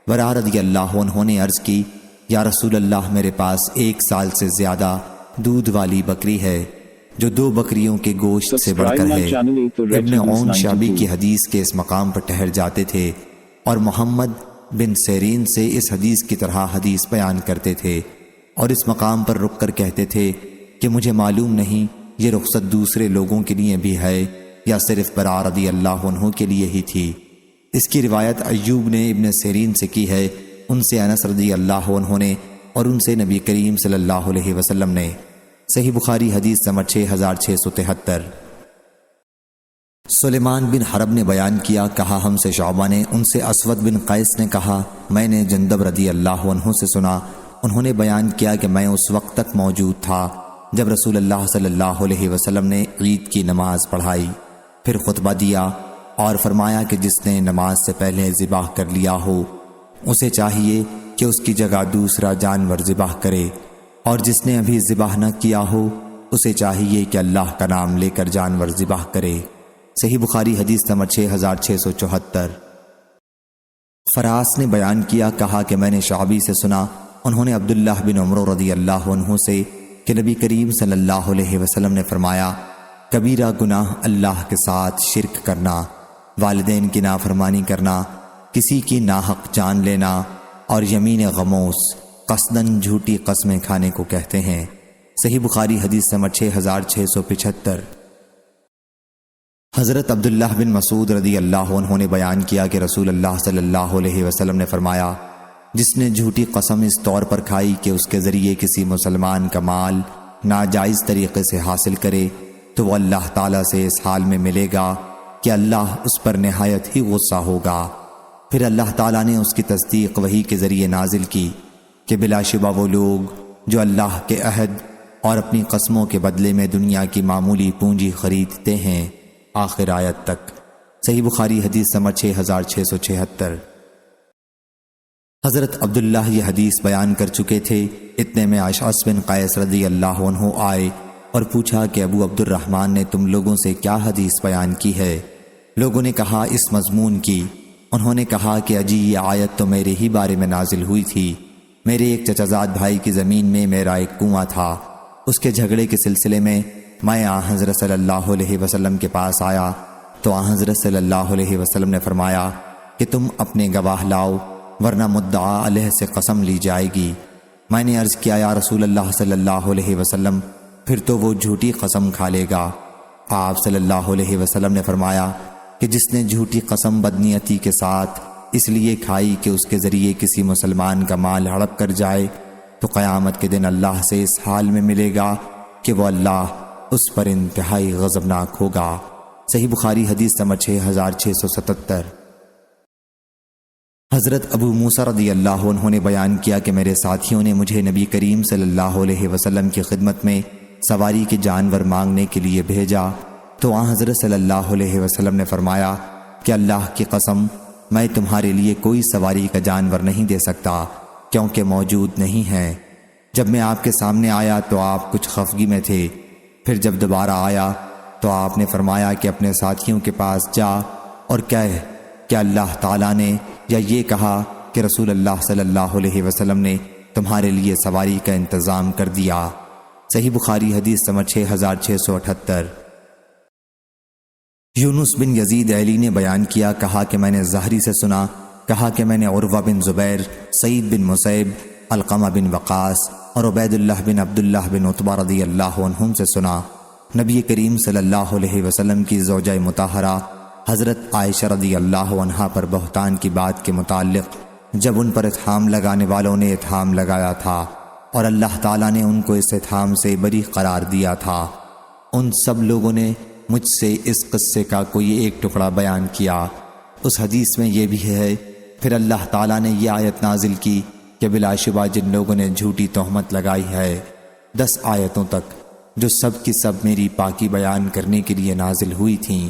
براء رضی اللہ عنہ نے عرض کی یا رسول اللہ، میرے پاس 1 سال سے زیادہ دودھ والی بکری ہے جو 2 بکریوں کے گوشت سے بڑھ کر ہے۔ ابن عون شعبی کی حدیث کے اس مقام پر ٹھہر جاتے تھے اور محمد بن سیرین سے اس حدیث کی طرح حدیث بیان کرتے تھے، اور اس مقام پر رک کر کہتے تھے کہ مجھے معلوم نہیں یہ رخصت دوسرے لوگوں کے لیے بھی ہے یا صرف براء رضی اللہ عنہ کے لیے ہی تھی۔ اس کی روایت ایوب نے ابن سیرین سے کی ہے، ان سے انس رضی اللہ عنہ نے، اور ان سے نبی کریم صلی اللہ علیہ وسلم نے۔ صحیح بخاری حدیث نمبر 6673۔ سلیمان بن حرب نے بیان کیا، کہا ہم سے شعبہ نے، ان سے اسود بن قیس نے کہا میں نے جندب رضی اللہ عنہ سے سنا، انہوں نے بیان کیا کہ میں اس وقت تک موجود تھا جب رسول اللہ صلی اللہ علیہ وسلم نے عید کی نماز پڑھائی، پھر خطبہ دیا اور فرمایا کہ جس نے نماز سے پہلے ذبح کر لیا ہو اسے چاہیے کہ اس کی جگہ دوسرا جانور ذبح کرے، اور جس نے ابھی ذبح نہ کیا ہو اسے چاہیے کہ اللہ کا نام لے کر جانور ذبح کرے۔ صحیح بخاری حدیث نمبر 6674۔ فراس نے بیان کیا، کہا کہ میں نے شعبی سے سنا، انہوں نے عبداللہ بن عمر رضی اللہ عنہ سے کہ نبی کریم صلی اللہ علیہ وسلم نے فرمایا کبیرہ گناہ اللہ کے ساتھ شرک کرنا، والدین کی نافرمانی کرنا، کسی کی ناحق جان لینا، اور یمین غموس قصداً جھوٹی قسمیں کھانے کو کہتے ہیں۔ صحیح بخاری حدیث نمبر 6675۔ حضرت عبداللہ بن مسعود رضی اللہ عنہ نے بیان کیا کہ رسول اللہ صلی اللہ علیہ وسلم نے فرمایا جس نے جھوٹی قسم اس طور پر کھائی کہ اس کے ذریعے کسی مسلمان کا مال ناجائز طریقے سے حاصل کرے تو وہ اللہ تعالیٰ سے اس حال میں ملے گا کہ اللہ اس پر نہایت ہی غصہ ہوگا۔ پھر اللہ تعالیٰ نے اس کی تصدیق وحی کے ذریعے نازل کی کہ بلا شبہ وہ لوگ جو اللہ کے عہد اور اپنی قسموں کے بدلے میں دنیا کی معمولی پونجی خریدتے ہیں، آخر آیت تک۔ صحیح بخاری حدیث نمبر 6676۔ حضرت عبداللہ یہ حدیث بیان کر چکے تھے، اتنے میں اشعث بن قیس رضی اللہ عنہ آئے اور پوچھا کہ ابو عبد الرحمن نے تم لوگوں سے کیا حدیث بیان کی ہے؟ لوگوں نے کہا اس مضمون کی۔ انہوں نے کہا کہ اجی یہ آیت تو میرے ہی بارے میں نازل ہوئی تھی۔ میرے ایک چچازاد بھائی کی زمین میں میرا ایک کنواں تھا، اس کے جھگڑے کے سلسلے میں میں آن حضرت صلی اللہ علیہ وسلم کے پاس آیا تو آن حضرت صلی اللہ علیہ وسلم نے فرمایا کہ تم اپنے گواہ لاؤ ورنہ مدعا علیہ سے قسم لی جائے گی۔ میں نے عرض کیا یا رسول اللہ صلی اللہ علیہ وسلم پھر تو وہ جھوٹی قسم کھا لے گا۔ آپ صلی اللہ علیہ وسلم نے فرمایا کہ جس نے جھوٹی قسم بدنیتی کے ساتھ اس لیے کھائی کہ اس کے ذریعے کسی مسلمان کا مال ہڑپ کر جائے تو قیامت کے دن اللہ سے اس حال میں ملے گا کہ وہ اللہ اس پر انتہائی غضبناک ہوگا۔ صحیح بخاری حدیث نمبر 6677۔ حضرت ابو موسیٰ رضی اللہ عنہ نے بیان کیا کہ میرے ساتھیوں نے مجھے نبی کریم صلی اللہ علیہ وسلم کی خدمت میں سواری کے جانور مانگنے کے لیے بھیجا تو آن حضرت صلی اللہ علیہ وسلم نے فرمایا کہ اللہ کی قسم میں تمہارے لیے کوئی سواری کا جانور نہیں دے سکتا کیونکہ موجود نہیں ہے۔ جب میں آپ کے سامنے آیا تو آپ کچھ خفگی میں تھے، پھر جب دوبارہ آیا تو آپ نے فرمایا کہ اپنے ساتھیوں کے پاس جا اور کہہ کہ اللہ تعالیٰ نے یا یہ کہا کہ رسول اللہ صلی اللہ علیہ وسلم نے تمہارے لیے سواری کا انتظام کر دیا۔ صحیح بخاری حدیث نمبر 6678۔ یونس بن یزید ایلی نے بیان کیا، کہا کہ میں نے زہری سے سنا کہا کہ میں نے عروہ بن زبیر، سعید بن مسیب، علقمہ بن وقاص اور عبید اللہ بن عبداللہ بن عتبہ رضی اللہ عنہم سے سنا، نبی کریم صلی اللہ علیہ وسلم کی زوجہ مطہرہ حضرت عائشہ رضی اللہ عنہا پر بہتان کی بات کے متعلق جب ان پر اتہام لگانے والوں نے اتہام لگایا تھا اور اللہ تعالیٰ نے ان کو اس اتہام سے بری قرار دیا تھا، ان سب لوگوں نے مجھ سے اس قصے کا کوئی ایک ٹکڑا بیان کیا۔ اس حدیث میں یہ بھی ہے، پھر اللہ تعالیٰ نے یہ آیت نازل کی کہ بلا شبہ جن لوگوں نے جھوٹی تہمت لگائی ہے 10 آیتوں تک، جو سب کی سب میری پاکی بیان کرنے کے لیے نازل ہوئی تھیں۔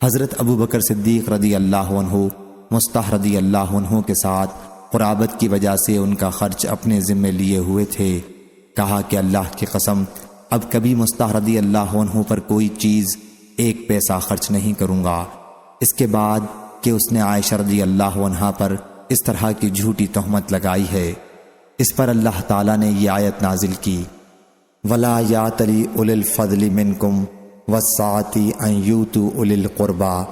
حضرت ابو بکر صدیق رضی اللہ عنہ مصطح رضی اللہ عنہ کے ساتھ قرابت کی وجہ سے ان کا خرچ اپنے ذمے لیے ہوئے تھے۔ کہا کہ اللہ کی قسم اب کبھی مصطح رضی اللہ عنہ پر کوئی چیز 1 پیسہ خرچ نہیں کروں گا۔ اس کے بعد کہ اس نے عائشہ رضی اللہ عنہا پر اس طرح کی جھوٹی تہمت لگائی ہے، اس پر اللہ تعالیٰ نے یہ آیت نازل کی، وَلَا يَأْتَلِ أُولِي الْفَضْلِ مِنْكُمْ وَالسَّعَةِ أَنْ يُؤْتُوا أُولِي الْقُرْبَى۔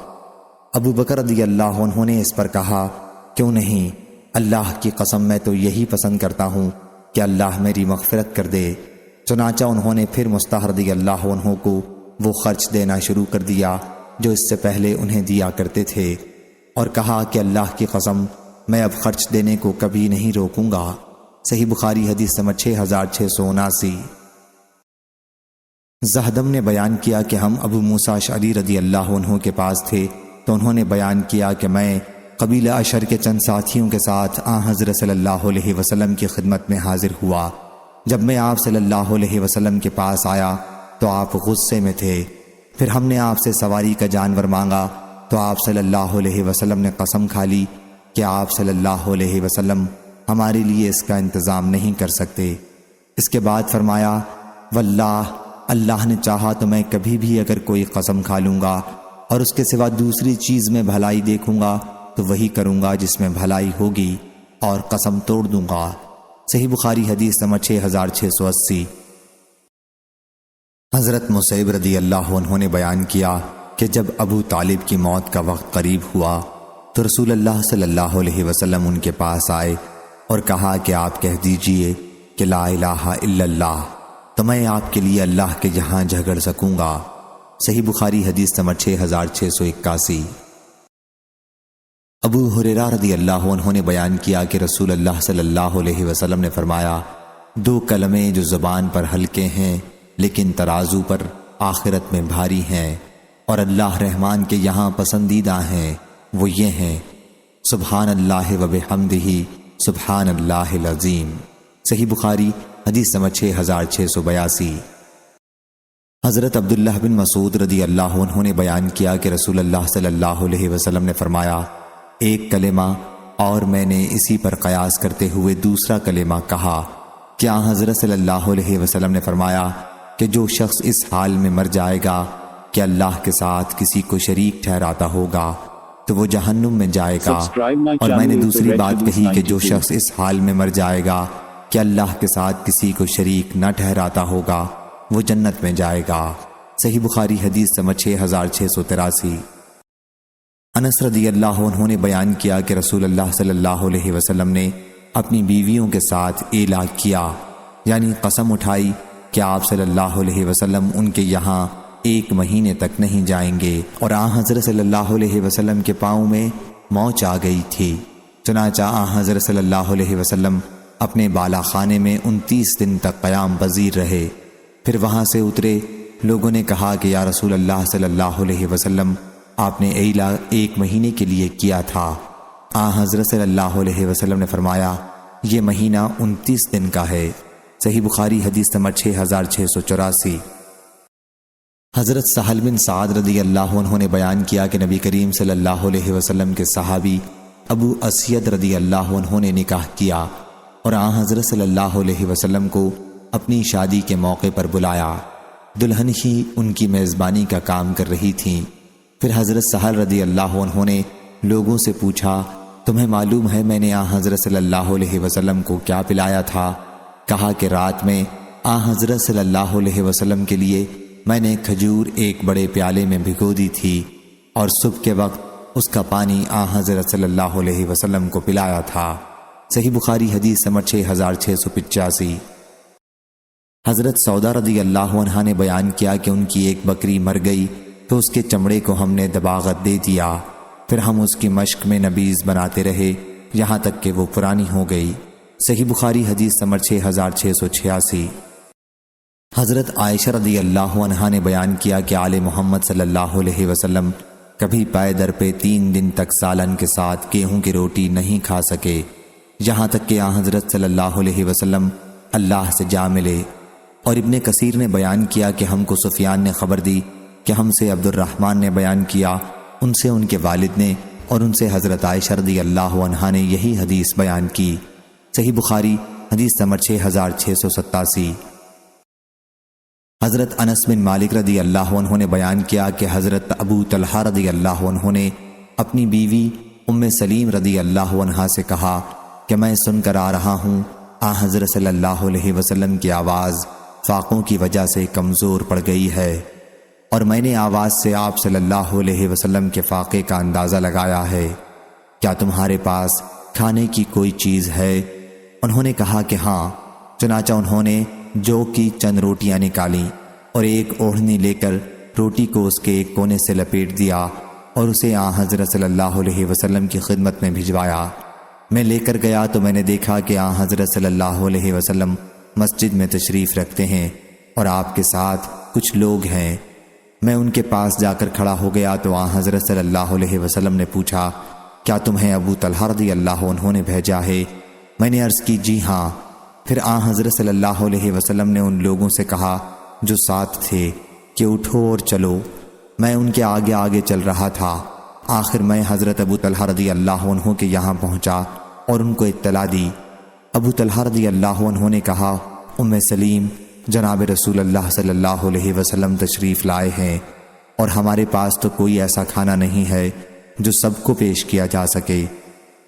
ابو بکر رضی اللہ عنہ نے اس پر کہا، کیوں نہیں، اللہ کی قسم میں تو یہی پسند کرتا ہوں کہ اللہ میری مغفرت کر دے۔ چنانچہ انہوں نے پھر مصطح رضی اللہ عنہ کو وہ خرچ دینا شروع کر دیا جو اس سے پہلے انہیں دیا کرتے تھے، اور کہا کہ اللہ کی قسم میں اب خرچ دینے کو کبھی نہیں روکوں گا۔ صحیح بخاری حدیث نمبر 6679۔ زہدم نے بیان کیا کہ ہم ابو موسیٰ اشعری رضی اللہ عنہ کے پاس تھے تو انہوں نے بیان کیا کہ میں قبیلہ اشر کے چند ساتھیوں کے ساتھ حضرت صلی اللہ علیہ وسلم کی خدمت میں حاضر ہوا۔ جب میں آپ صلی اللہ علیہ وسلم کے پاس آیا تو آپ غصے میں تھے۔ پھر ہم نے آپ سے سواری کا جانور مانگا تو آپ صلی اللہ علیہ وسلم نے قسم کھا لی کہ آپ صلی اللہ علیہ وسلم ہمارے لیے اس کا انتظام نہیں کر سکتے۔ اس کے بعد فرمایا، واللہ اللہ نے چاہا تو میں کبھی بھی اگر کوئی قسم کھا لوں گا اور اس کے سوا دوسری چیز میں بھلائی دیکھوں گا تو وہی کروں گا جس میں بھلائی ہوگی، اور قسم توڑ دوں گا۔ صحیح بخاری حدیث نمبر 6680۔ حضرت مصعب رضی اللہ عنہ نے بیان کیا کہ جب ابو طالب کی موت کا وقت قریب ہوا تو رسول اللہ صلی اللہ علیہ وسلم ان کے پاس آئے اور کہا کہ آپ کہہ دیجئے کہ لا الہ الا اللہ، تو میں آپ کے لیے اللہ کے یہاں جھگڑ سکوں گا۔ صحیح بخاری حدیث نمبر 6681۔ ابو ہریرہ رضی اللہ عنہ نے بیان کیا کہ رسول اللہ صلی اللہ علیہ وسلم نے فرمایا، 2 کلمے جو زبان پر ہلکے ہیں لیکن ترازو پر آخرت میں بھاری ہیں اور اللہ رحمان کے یہاں پسندیدہ ہیں، وہ یہ ہیں، سبحان اللہ و بحمدہ سبحان اللہ العظیم۔ صحیح بخاری حدیث نمبر 6682۔ حضرت عبداللہ بن مسعود رضی اللہ عنہ نے بیان کیا کہ رسول اللہ صلی اللہ علیہ وسلم نے فرمایا، 1 کلمہ اور میں نے اسی پر قیاس کرتے ہوئے دوسرا کلمہ کہا۔ کیا حضرت صلی اللہ علیہ وسلم نے فرمایا کہ جو شخص اس حال میں مر جائے گا کہ اللہ کے ساتھ کسی کو شریک ٹھہراتا ہوگا تو وہ جہنم میں جائے گا، اور میں نے دوسری بات کہی کہ جو شخص اس حال میں مر جائے گا کہ اللہ کے ساتھ کسی کو شریک نہ ٹھہراتا ہوگا وہ جنت میں جائے گا۔ صحیح بخاری حدیث نمبر 6683۔ انس رضی اللہ عنہ نے بیان کیا کہ رسول اللہ صلی اللہ علیہ وسلم نے اپنی بیویوں کے ساتھ ایلا کیا، یعنی قسم اٹھائی کہ آپ صلی اللہ علیہ وسلم ان کے یہاں 1 مہینے تک نہیں جائیں گے، اور حضرت صلی اللہ علیہ وسلم کے پاؤں میں موچ آ گئی تھی۔ چنانچہ حضرت صلی اللہ علیہ وسلم اپنے بالا خانے میں 29 دن تک قیام پذیر رہے۔ پھر وہاں سے اترے، لوگوں نے کہا کہ یا رسول اللہ صلی اللہ علیہ وسلم آپ نے ایلا 1 مہینے کے لیے کیا تھا۔ حضرت صلی اللہ علیہ وسلم نے فرمایا، یہ مہینہ 29 دن کا ہے۔ صحیح بخاری حدیث نمبر 6684۔ حضرت سہل بن سعد رضی اللہ عنہ نے بیان کیا کہ نبی کریم صلی اللہ علیہ وسلم کے صحابی ابو اسید رضی اللہ عنہ نے نکاح کیا اور حضرت صلی اللہ علیہ وسلم کو اپنی شادی کے موقع پر بلایا۔ دلہن ہی ان کی میزبانی کا کام کر رہی تھیں۔ پھر حضرت سہل رضی اللہ عنہ نے لوگوں سے پوچھا، تمہیں معلوم ہے میں نے حضرت صلی اللہ علیہ وسلم کو کیا پلایا تھا؟ کہا کہ رات میں حضرت صلی اللہ علیہ وسلم کے لیے میں نے کھجور 1 بڑے پیالے میں بھگو دی تھی، اور صبح کے وقت اس کا پانی حضرت صلی اللہ علیہ وسلم کو پلایا تھا۔ صحیح بخاری حدیث نمبر 6685۔ حضرت سودا رضی اللہ عنہا نے بیان کیا کہ ان کی ایک بکری مر گئی تو اس کے چمڑے کو ہم نے دباغت دے دیا، پھر ہم اس کی مشق میں نبیذ بناتے رہے یہاں تک کہ وہ پرانی ہو گئی۔ صحیح بخاری حدیث نمبر 6686۔ حضرت عائشہ رضی اللہ عنہا نے بیان کیا کہ آل محمد صلی اللہ علیہ وسلم کبھی پائے در پہ 3 دن تک سالن کے ساتھ گیہوں کی روٹی نہیں کھا سکے، یہاں تک کہ حضرت صلی اللہ علیہ وسلم اللہ سے جا ملے۔ اور ابن کثیر نے بیان کیا کہ ہم کو سفیان نے خبر دی کہ ہم سے عبد الرحمن نے بیان کیا، ان سے ان کے والد نے، اور ان سے حضرت عائشہ رضی اللہ عنہا نے یہی حدیث بیان کی۔ صحیح بخاری حدیث نمبر 6687۔ حضرت انس بن مالک رضی اللہ عنہ نے بیان کیا کہ حضرت ابو طلحہ رضی اللہ عنہ نے اپنی بیوی ام سلیم رضی اللہ عنہا سے کہا کہ میں سن کر آ رہا ہوں حضرت صلی اللہ علیہ وسلم کی آواز فاقوں کی وجہ سے کمزور پڑ گئی ہے، اور میں نے آواز سے آپ صلی اللہ علیہ وسلم کے فاقے کا اندازہ لگایا ہے، کیا تمہارے پاس کھانے کی کوئی چیز ہے؟ انہوں نے کہا کہ ہاں، چنانچہ انہوں نے جو کی چند روٹیاں نکالیں اور ایک اوڑھنی لے کر روٹی کو اس کے ایک کونے سے لپیٹ دیا اور اسے حضرت صلی اللہ علیہ وسلم کی خدمت میں بھجوایا۔ میں لے کر گیا تو میں نے دیکھا کہ حضرت صلی اللہ علیہ وسلم مسجد میں تشریف رکھتے ہیں اور آپ کے ساتھ کچھ لوگ ہیں۔ میں ان کے پاس جا کر کھڑا ہو گیا تو حضرت صلی اللہ علیہ وسلم نے پوچھا، کیا تمہیں ابو طلحہ رضی اللہ عنہ نے بھیجا ہے؟ میں نے عرض کی جی ہاں۔ پھر حضرت صلی اللہ علیہ وسلم نے ان لوگوں سے کہا جو ساتھ تھے کہ اٹھو اور چلو۔ میں ان کے آگے آگے چل رہا تھا۔ آخر میں حضرت ابو طلحہ رضی اللہ عنہ کے یہاں پہنچا اور ان کو اطلاع دی۔ ابو طلحہ رضی اللہ عنہ نے کہا، ام سلیم، جناب رسول اللہ صلی اللہ علیہ وسلم تشریف لائے ہیں اور ہمارے پاس تو کوئی ایسا کھانا نہیں ہے جو سب کو پیش کیا جا سکے۔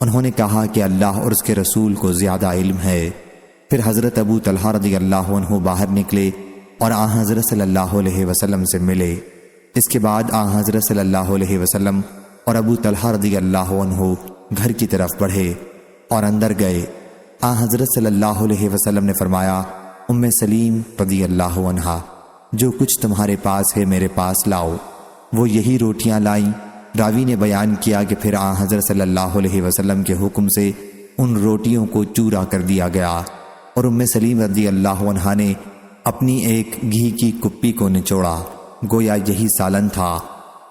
انہوں نے کہا کہ اللہ اور اس کے رسول کو زیادہ علم ہے۔ پھر حضرت ابو طلحہ رضی اللہ عنہ باہر نکلے اور حضرت صلی اللہ علیہ وسلم سے ملے۔ اس کے بعد حضرت صلی اللہ علیہ وسلم اور ابو طلحہ رضی اللہ عنہ گھر کی طرف بڑھے اور اندر گئے۔ حضرت صلی اللہ علیہ وسلم نے فرمایا، ام سلیم رضی اللہ عنہا، جو کچھ تمہارے پاس ہے میرے پاس لاؤ۔ وہ یہی روٹیاں لائیں۔ راوی نے بیان کیا کہ پھر حضرت صلی اللہ علیہ وسلم کے حکم سے ان روٹیوں کو چورا کر دیا گیا اور ام سلیم رضی اللہ عنہا نے اپنی ایک گھی کی کپی کو نچوڑا، گویا یہی سالن تھا۔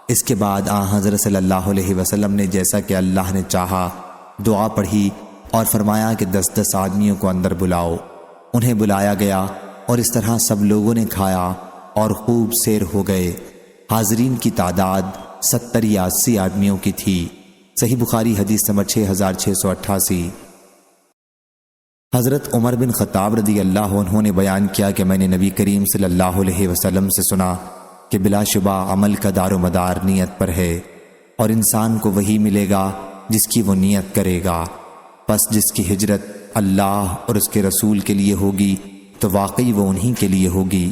اس کے بعد حضرت صلی اللہ علیہ وسلم نے جیسا کہ اللہ نے چاہا دعا پڑھی اور فرمایا کہ 10 آدمیوں کو اندر بلاؤ۔ انہیں بلایا گیا اور اس طرح سب لوگوں نے کھایا اور خوب سیر ہو گئے۔ حاضرین کی تعداد 70 یا 80 آدمیوں کی تھی۔ صحیح بخاری حدیث نمبر 6688۔ حضرت عمر بن خطاب رضی اللہ عنہ نے بیان کیا کہ میں نے نبی کریم صلی اللہ علیہ وسلم سے سنا کہ بلا شبہ عمل کا دار و مدار نیت پر ہے، اور انسان کو وہی ملے گا جس کی وہ نیت کرے گا۔ پس جس کی ہجرت اللہ اور اس کے رسول کے لیے ہوگی تو واقعی وہ انہی کے لیے ہوگی،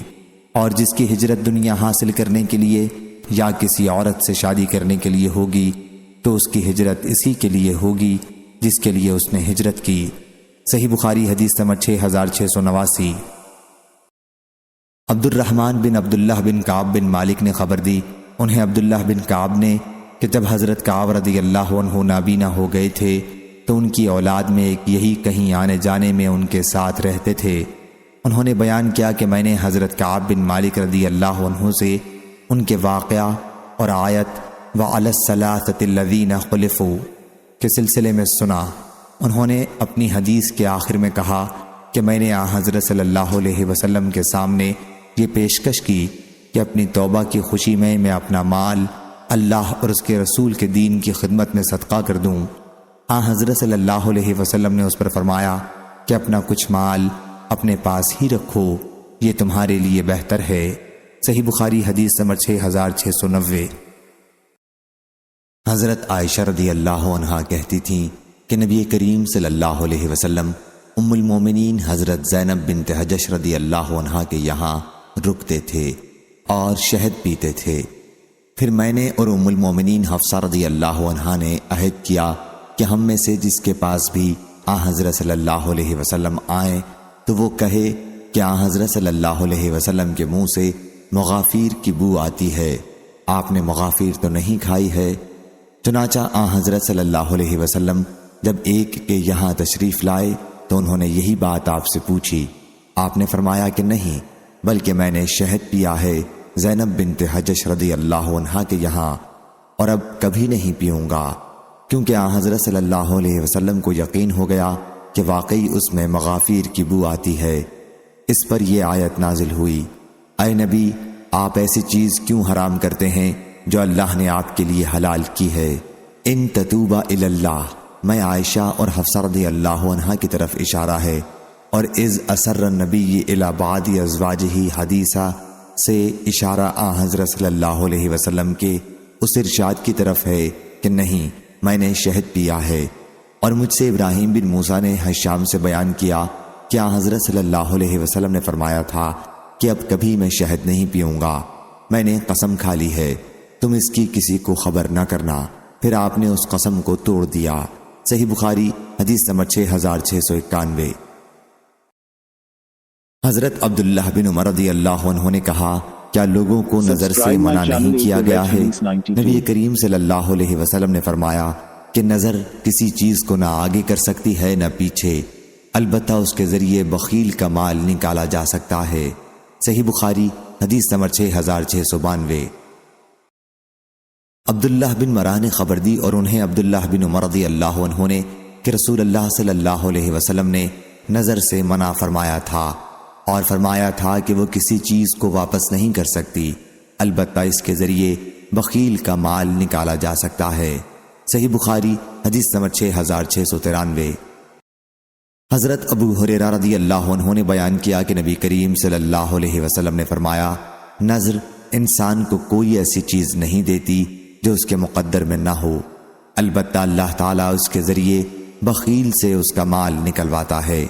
اور جس کی ہجرت دنیا حاصل کرنے کے لیے یا کسی عورت سے شادی کرنے کے لیے ہوگی تو اس کی ہجرت اسی کے لیے ہوگی جس کے لیے اس نے ہجرت کی۔ صحیح بخاری حدیث نمبر 6689۔ عبد الرحمن بن عبداللہ بن کعب بن مالک نے خبر دی، انہیں عبداللہ بن کعب نے، کہ جب حضرت کعب رضی اللہ عنہ نابینا ہو گئے تھے تو ان کی اولاد میں ایک یہی کہیں آنے جانے میں ان کے ساتھ رہتے تھے۔ انہوں نے بیان کیا کہ میں نے حضرت کعب بن مالک رضی اللہ عنہ سے ان کے واقعہ اور آیت وَعَلَى الثَّلَاثَةِ الَّذِينَ خُلِفُوا کے سلسلے میں سنا۔ انہوں نے اپنی حدیث کے آخر میں کہا کہ میں نے حضرت صلی اللہ علیہ وسلم کے سامنے یہ پیشکش کی کہ اپنی توبہ کی خوشی میں اپنا مال اللہ اور اس کے رسول کے دین کی خدمت میں صدقہ کر دوں۔ حضرت صلی اللہ علیہ وسلم نے اس پر فرمایا کہ اپنا کچھ مال اپنے پاس ہی رکھو، یہ تمہارے لیے بہتر ہے۔ صحیح بخاری حدیث نمبر 6690۔ حضرت عائشہ رضی اللہ عنہا کہتی تھیں کہ نبی کریم صلی اللہ علیہ وسلم ام المومنین حضرت زینب بنت حجش رضی اللہ عنہا کے یہاں رکتے تھے اور شہد پیتے تھے۔ پھر میں نے اور ام المومنین حفصہ رضی اللہ عنہا نے عہد کیا کہ ہم میں سے جس کے پاس بھی آن حضرت صلی اللہ علیہ وسلم آئیں تو وہ کہے کہ آن حضرت صلی اللہ علیہ وسلم کے منہ سے مغافیر کی بو آتی ہے، آپ نے مغافیر تو نہیں کھائی ہے؟ چنانچہ آن حضرت صلی اللہ علیہ وسلم جب ایک کے یہاں تشریف لائے تو انہوں نے یہی بات آپ سے پوچھی۔ آپ نے فرمایا کہ نہیں، بلکہ میں نے شہد پیا ہے زینب بنت حجش رضی اللہ عنہا کے یہاں، اور اب کبھی نہیں پیوں گا، کیونکہ آن حضرت صلی اللہ علیہ وسلم کو یقین ہو گیا کہ واقعی اس میں مغافیر کی بو آتی ہے۔ اس پر یہ آیت نازل ہوئی، اے نبی، آپ ایسی چیز کیوں حرام کرتے ہیں جو اللہ نے آپ کے لیے حلال کی ہے؟ ان تتوبا الی اللہ، میں عائشہ اور حفصہ رضی اللہ عنہا کی طرف اشارہ ہے، اور اذ اسر النبی الی بعض ازواجہ حدیثہ سے اشارہ آن حضرت صلی اللہ علیہ وسلم کے اس ارشاد کی طرف ہے کہ نہیں، میں نے شہد پیا ہے۔ اور مجھ سے ابراہیم بن موسیٰ نے حشام سے بیان کیا کہ آن حضرت صلی اللہ علیہ وسلم نے فرمایا تھا کہ اب کبھی میں شہد نہیں پیوں گا، میں نے قسم کھا لی ہے، تم اس کی کسی کو خبر نہ کرنا۔ پھر آپ نے اس قسم کو توڑ دیا۔ صحیح بخاری حدیث نمبر 6691۔ حضرت عبداللہ بن عمر رضی اللہ عنہ نے کہا، کیا لوگوں کو نظر سے منع نہیں کیا گیا ہے؟ نبی کریم صلی اللہ علیہ وسلم نے فرمایا کہ نظر کسی چیز کو نہ آگے کر سکتی ہے نہ پیچھے، البتہ اس کے ذریعے بخیل کا مال نکالا جا سکتا ہے۔ صحیح بخاری حدیث نمبر 6692۔ عبداللہ بن مرہ نے خبر دی اور انہیں عبداللہ بن عمر رضی اللہ عنہ نے کہ رسول اللہ صلی اللہ علیہ وسلم نے نظر سے منع فرمایا تھا، اور فرمایا تھا کہ وہ کسی چیز کو واپس نہیں کر سکتی، البتہ اس کے ذریعے بخیل کا مال نکالا جا سکتا ہے۔ صحیح بخاری حدیث نمبر 6693۔ حضرت ابو ہریرہ رضی اللہ عنہ نے بیان کیا کہ نبی کریم صلی اللہ علیہ وسلم نے فرمایا، نظر انسان کو کوئی ایسی چیز نہیں دیتی جو اس کے مقدر میں نہ ہو، البتہ اللہ تعالیٰ اس کے ذریعے بخیل سے اس کا مال نکلواتا ہے،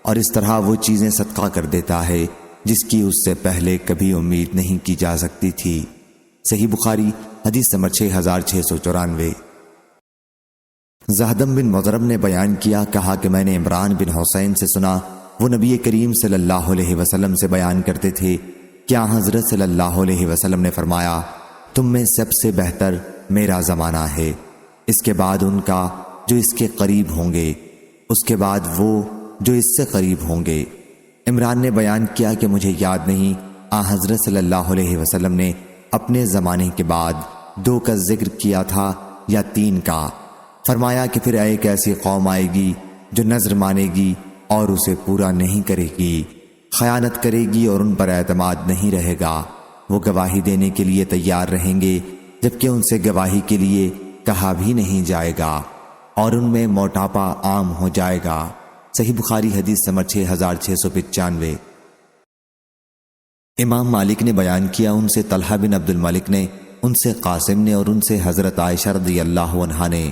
اور اس طرح وہ چیزیں صدقہ کر دیتا ہے جس کی اس سے پہلے کبھی امید نہیں کی جا سکتی تھی۔ صحیح بخاری حدیث نمبر 6694۔ زہدم بن مضرب نے بیان کیا، کہا کہ میں نے عمران بن حسین سے سنا، وہ نبی کریم صلی اللہ علیہ وسلم سے بیان کرتے تھے کہ حضرت صلی اللہ علیہ وسلم نے فرمایا، تم میں سب سے بہتر میرا زمانہ ہے، اس کے بعد ان کا جو اس کے قریب ہوں گے، اس کے بعد وہ جو اس سے قریب ہوں گے۔ عمران نے بیان کیا کہ مجھے یاد نہیں حضرت صلی اللہ علیہ وسلم نے اپنے زمانے کے بعد 2 کا ذکر کیا تھا یا 3 کا۔ فرمایا کہ پھر ایک ایسی قوم آئے گی جو نذر مانے گی اور اسے پورا نہیں کرے گی، خیانت کرے گی اور ان پر اعتماد نہیں رہے گا، وہ گواہی دینے کے لیے تیار رہیں گے جبکہ ان سے گواہی کے لیے کہا بھی نہیں جائے گا، اور ان میں موٹاپا عام ہو جائے گا۔ صحیح بخاری حدیث نمبر 6695۔ امام مالک نے بیان کیا، ان سے طلحہ بن عبد الملک نے، ان سے قاسم نے، اور ان سے حضرت عائشہ رضی اللہ عنہا نے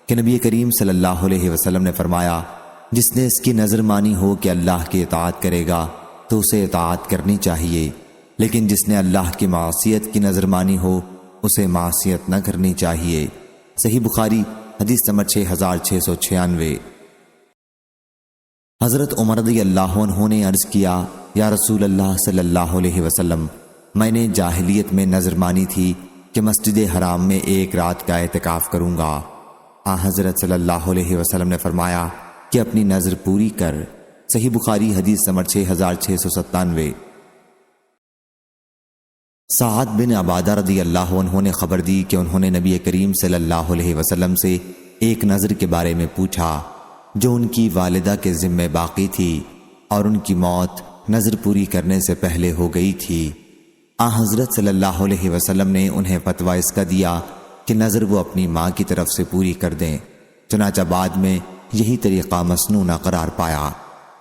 کہ نبی کریم صلی اللہ علیہ وسلم نے فرمایا، جس نے اس کی نظر مانی ہو کہ اللہ کی اطاعت کرے گا تو اسے اطاعت کرنی چاہیے، لیکن جس نے اللہ کی معصیت کی نظر مانی ہو اسے معصیت نہ کرنی چاہیے۔ صحیح بخاری حدیث نمبر 6696۔ حضرت عمر رضی اللہ عنہ نے عرض کیا، یا رسول اللہ صلی اللہ علیہ وسلم، میں نے جاہلیت میں نظر مانی تھی کہ مسجد حرام میں 1 رات کا اعتکاف کروں گا۔ حضرت صلی اللہ علیہ وسلم نے فرمایا کہ اپنی نظر پوری کر۔ صحیح بخاری حدیث نمبر 6697۔ سعد بن عبادہ رضی اللہ عنہ نے خبر دی کہ انہوں نے نبی کریم صلی اللہ علیہ وسلم سے ایک نظر کے بارے میں پوچھا جو ان کی والدہ کے ذمے باقی تھی اور ان کی موت نظر پوری کرنے سے پہلے ہو گئی تھی۔ حضرت صلی اللہ علیہ وسلم نے انہیں فتویٰ اس کا دیا کہ نظر وہ اپنی ماں کی طرف سے پوری کر دیں، چنانچہ بعد میں یہی طریقہ مسنون قرار پایا۔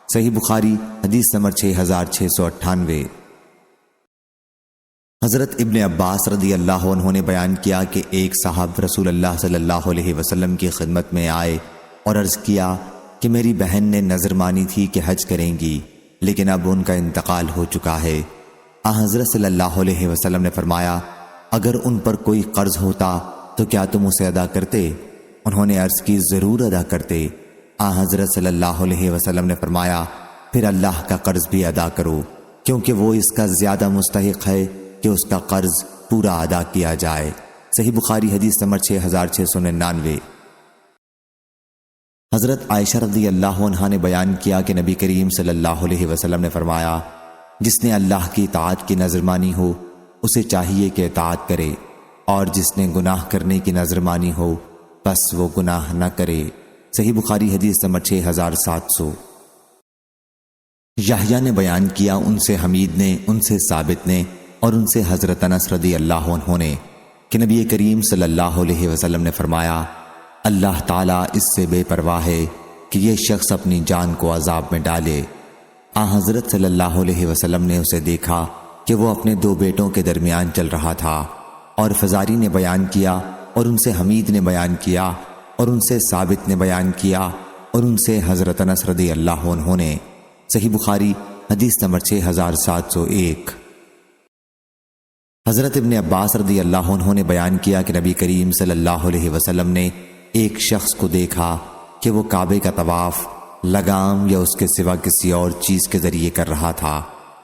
صحیح بخاری حدیث نمبر 6698۔ حضرت ابن عباس رضی اللہ عنہ نے بیان کیا کہ ایک صاحب رسول اللہ صلی اللہ علیہ وسلم کی خدمت میں آئے اور عرض کیا کہ میری بہن نے نظر مانی تھی کہ حج کریں گی، لیکن اب ان کا انتقال ہو چکا ہے۔ حضرت صلی اللہ علیہ وسلم نے فرمایا، اگر ان پر کوئی قرض ہوتا تو کیا تم اسے ادا کرتے؟ انہوں نے عرض کی ضرور ادا کرتے۔ حضرت صلی اللہ علیہ وسلم نے فرمایا پھر اللہ کا قرض بھی ادا کرو، کیونکہ وہ اس کا زیادہ مستحق ہے کہ اس کا قرض پورا ادا کیا جائے۔ صحیح بخاری حدیث نمبر 6699۔ حضرت عائشہ رضی اللہ عنہا نے بیان کیا کہ نبی کریم صلی اللہ علیہ وسلم نے فرمایا جس نے اللہ کی اطاعت کی نظر مانی ہو اسے چاہیے کہ اطاعت کرے، اور جس نے گناہ کرنے کی نظر مانی ہو بس وہ گناہ نہ کرے۔ صحیح بخاری حدیث نمبر 6700۔ یحییٰ نے بیان کیا ان سے حمید نے، ان سے ثابت نے اور ان سے حضرت انس رضی اللہ عنہ نے کہ نبی کریم صلی اللہ علیہ وسلم نے فرمایا اللہ تعالیٰ اس سے بے پرواہ ہے کہ یہ شخص اپنی جان کو عذاب میں ڈالے۔ حضرت صلی اللہ علیہ وسلم نے اسے دیکھا کہ وہ اپنے 2 بیٹوں کے درمیان چل رہا تھا، اور فزاری نے بیان کیا اور ان سے حمید نے بیان کیا اور ان سے ثابت نے بیان کیا اور ان سے حضرت انس رضی اللہ عنہ نے۔ صحیح بخاری حدیث نمبر 6701۔ حضرت ابن عباس رضی اللہ عنہ نے بیان کیا کہ نبی کریم صلی اللہ علیہ وسلم نے ایک شخص کو دیکھا کہ وہ کعبے کا طواف لگام یا اس کے سوا کسی اور چیز کے ذریعے کر رہا تھا،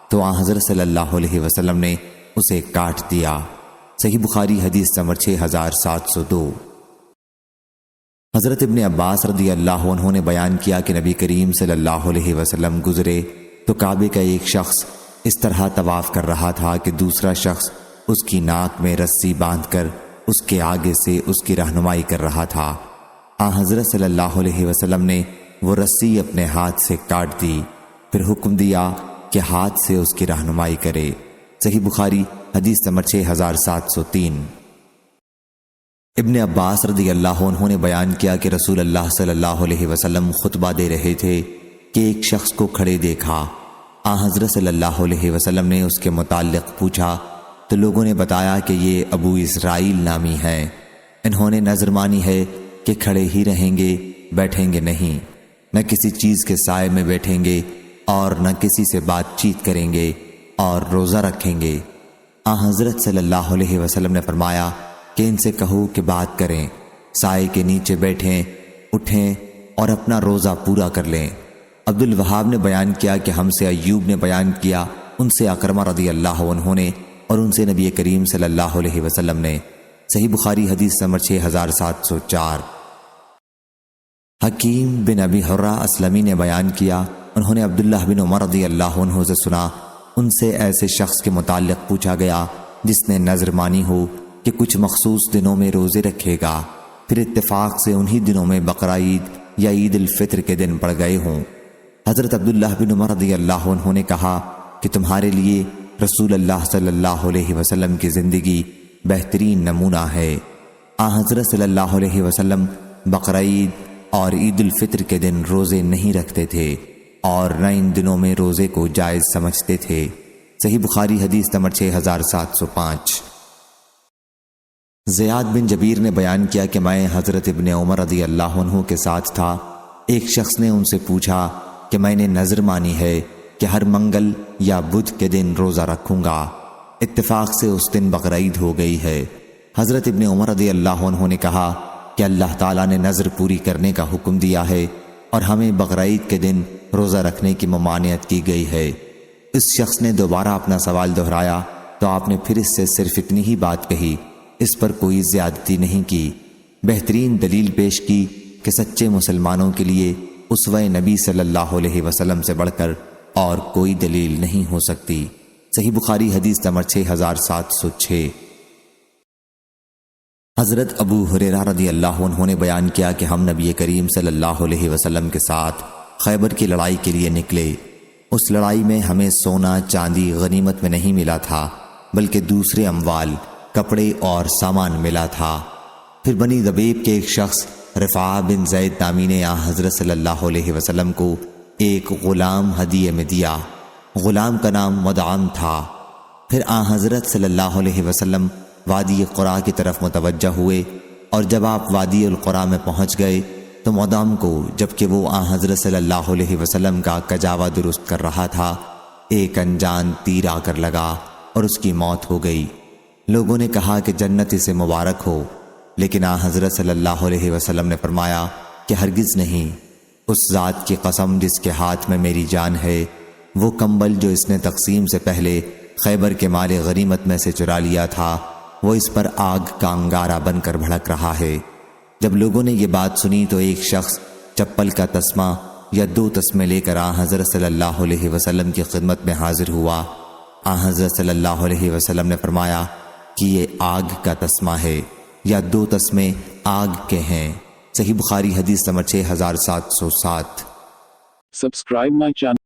تو حضرت صلی اللہ علیہ وسلم نے اسے کاٹ دیا۔ صحیح بخاری حدیث نمبر 6702۔ حضرت ابن عباس رضی اللہ عنہ نے بیان کیا کہ نبی کریم صلی اللہ علیہ وسلم گزرے تو کعبے کا ایک شخص اس طرح طواف کر رہا تھا کہ دوسرا شخص اس کی ناک میں رسی باندھ کر اس کے آگے سے اس کی رہنمائی کر رہا تھا۔ حضرت صلی اللہ علیہ وسلم نے وہ رسی اپنے ہاتھ سے کاٹ دی، پھر حکم دیا کہ ہاتھ سے اس کی رہنمائی کرے۔ صحیح بخاری حدیث نمبر 6703۔ ابن عباس رضی اللہ عنہ نے بیان کیا کہ رسول اللہ صلی اللہ علیہ وسلم خطبہ دے رہے تھے کہ ایک شخص کو کھڑے دیکھا۔ حضرت صلی اللہ علیہ وسلم نے اس کے متعلق پوچھا تو لوگوں نے بتایا کہ یہ ابو اسرائیل نامی ہے، انہوں نے نظر مانی ہے کہ کھڑے ہی رہیں گے، بیٹھیں گے نہیں، نہ کسی چیز کے سائے میں بیٹھیں گے اور نہ کسی سے بات چیت کریں گے اور روزہ رکھیں گے۔ حضرت صلی اللہ علیہ وسلم نے فرمایا کہ ان سے کہو کہ بات کریں، سائے کے نیچے بیٹھیں، اٹھیں اور اپنا روزہ پورا کر لیں۔ عبد الوہاب نے بیان کیا کہ ہم سے ایوب نے بیان کیا، ان سے اکرمہ رضی اللہ عنہ نے اور ان سے نبی کریم صلی اللہ علیہ وسلم نے۔ صحیح بخاری حدیث نمبر 6704۔ حکیم بن ابی حرہ اسلمی نے بیان کیا، انہوں نے عبداللہ بن عمر رضی اللہ عنہ سے سنا، ان سے ایسے شخص کے متعلق پوچھا گیا جس نے نظر مانی ہو کہ کچھ مخصوص دنوں میں روزے رکھے گا، پھر اتفاق سے انہی دنوں میں بقرعید یا عید الفطر کے دن پڑ گئے ہوں۔ حضرت عبداللہ بن عمر رضی اللہ عنہ نے کہا کہ تمہارے لیے رسول اللہ صلی اللہ علیہ وسلم کی زندگی بہترین نمونہ ہے۔ حضرت صلی اللہ علیہ وسلم بقرعید اور عید الفطر کے دن روزے نہیں رکھتے تھے اور نہ ان دنوں میں روزے کو جائز سمجھتے تھے۔ صحیح بخاری حدیث نمبر 6705۔ زیاد بن جبیر نے بیان کیا کہ میں حضرت ابن عمر رضی اللہ عنہ کے ساتھ تھا، ایک شخص نے ان سے پوچھا کہ میں نے نظر مانی ہے کہ ہر منگل یا بدھ کے دن روزہ رکھوں گا، اتفاق سے اس دن بقرعید ہو گئی ہے۔ حضرت ابن عمر رضی اللہ عنہ نے کہا کہ اللہ تعالیٰ نے نظر پوری کرنے کا حکم دیا ہے اور ہمیں بقرعید کے دن روزہ رکھنے کی ممانعت کی گئی ہے۔ اس شخص نے دوبارہ اپنا سوال دہرایا تو آپ نے پھر اس سے صرف اتنی ہی بات کہی، اس پر کوئی زیادتی نہیں کی۔ بہترین دلیل پیش کی کہ سچے مسلمانوں کے لیے اسوہ نبی صلی اللہ علیہ وسلم سے بڑھ کر اور کوئی دلیل نہیں ہو سکتی۔ صحیح بخاری حدیث نمبر 6706۔ حضرت ابو ہریرہ رضی اللہ عنہ نے بیان کیا کہ ہم نبی کریم صلی اللہ علیہ وسلم کے ساتھ خیبر کی لڑائی کے لیے نکلے۔ اس لڑائی میں ہمیں سونا چاندی غنیمت میں نہیں ملا تھا، بلکہ دوسرے اموال، کپڑے اور سامان ملا تھا۔ پھر بنی ذبیب کے ایک شخص رفاع بن زید نامی نے حضرت صلی اللہ علیہ وسلم کو ایک غلام ہدیے میں دیا۔ غلام کا نام مدعم تھا۔ پھر حضرت صلی اللہ علیہ وسلم وادی قرا کی طرف متوجہ ہوئے، اور جب آپ وادی القرا میں پہنچ گئے تو مدعم کو، جبکہ وہ حضرت صلی اللہ علیہ وسلم کا کجاوا درست کر رہا تھا، ایک انجان تیر آ کر لگا اور اس کی موت ہو گئی۔ لوگوں نے کہا کہ جنت اسے مبارک ہو، لیکن آن حضرت صلی اللہ علیہ وسلم نے فرمایا کہ ہرگز نہیں، اس ذات کی قسم جس کے ہاتھ میں میری جان ہے، وہ کمبل جو اس نے تقسیم سے پہلے خیبر کے مال غنیمت میں سے چرا لیا تھا، وہ اس پر آگ کا انگارہ بن کر بھڑک رہا ہے۔ جب لوگوں نے یہ بات سنی تو ایک شخص چپل کا تسمہ یا 2 تسمے لے کر آن حضرت صلی اللہ علیہ وسلم کی خدمت میں حاضر ہوا۔ آن حضرت صلی اللہ علیہ وسلم نے فرمایا کہ یہ آگ کا تسمہ ہے یا 2 تسمے آگ کے ہیں۔ صحیح بخاری حدیث نمبر 6707۔ Subscribe my channel.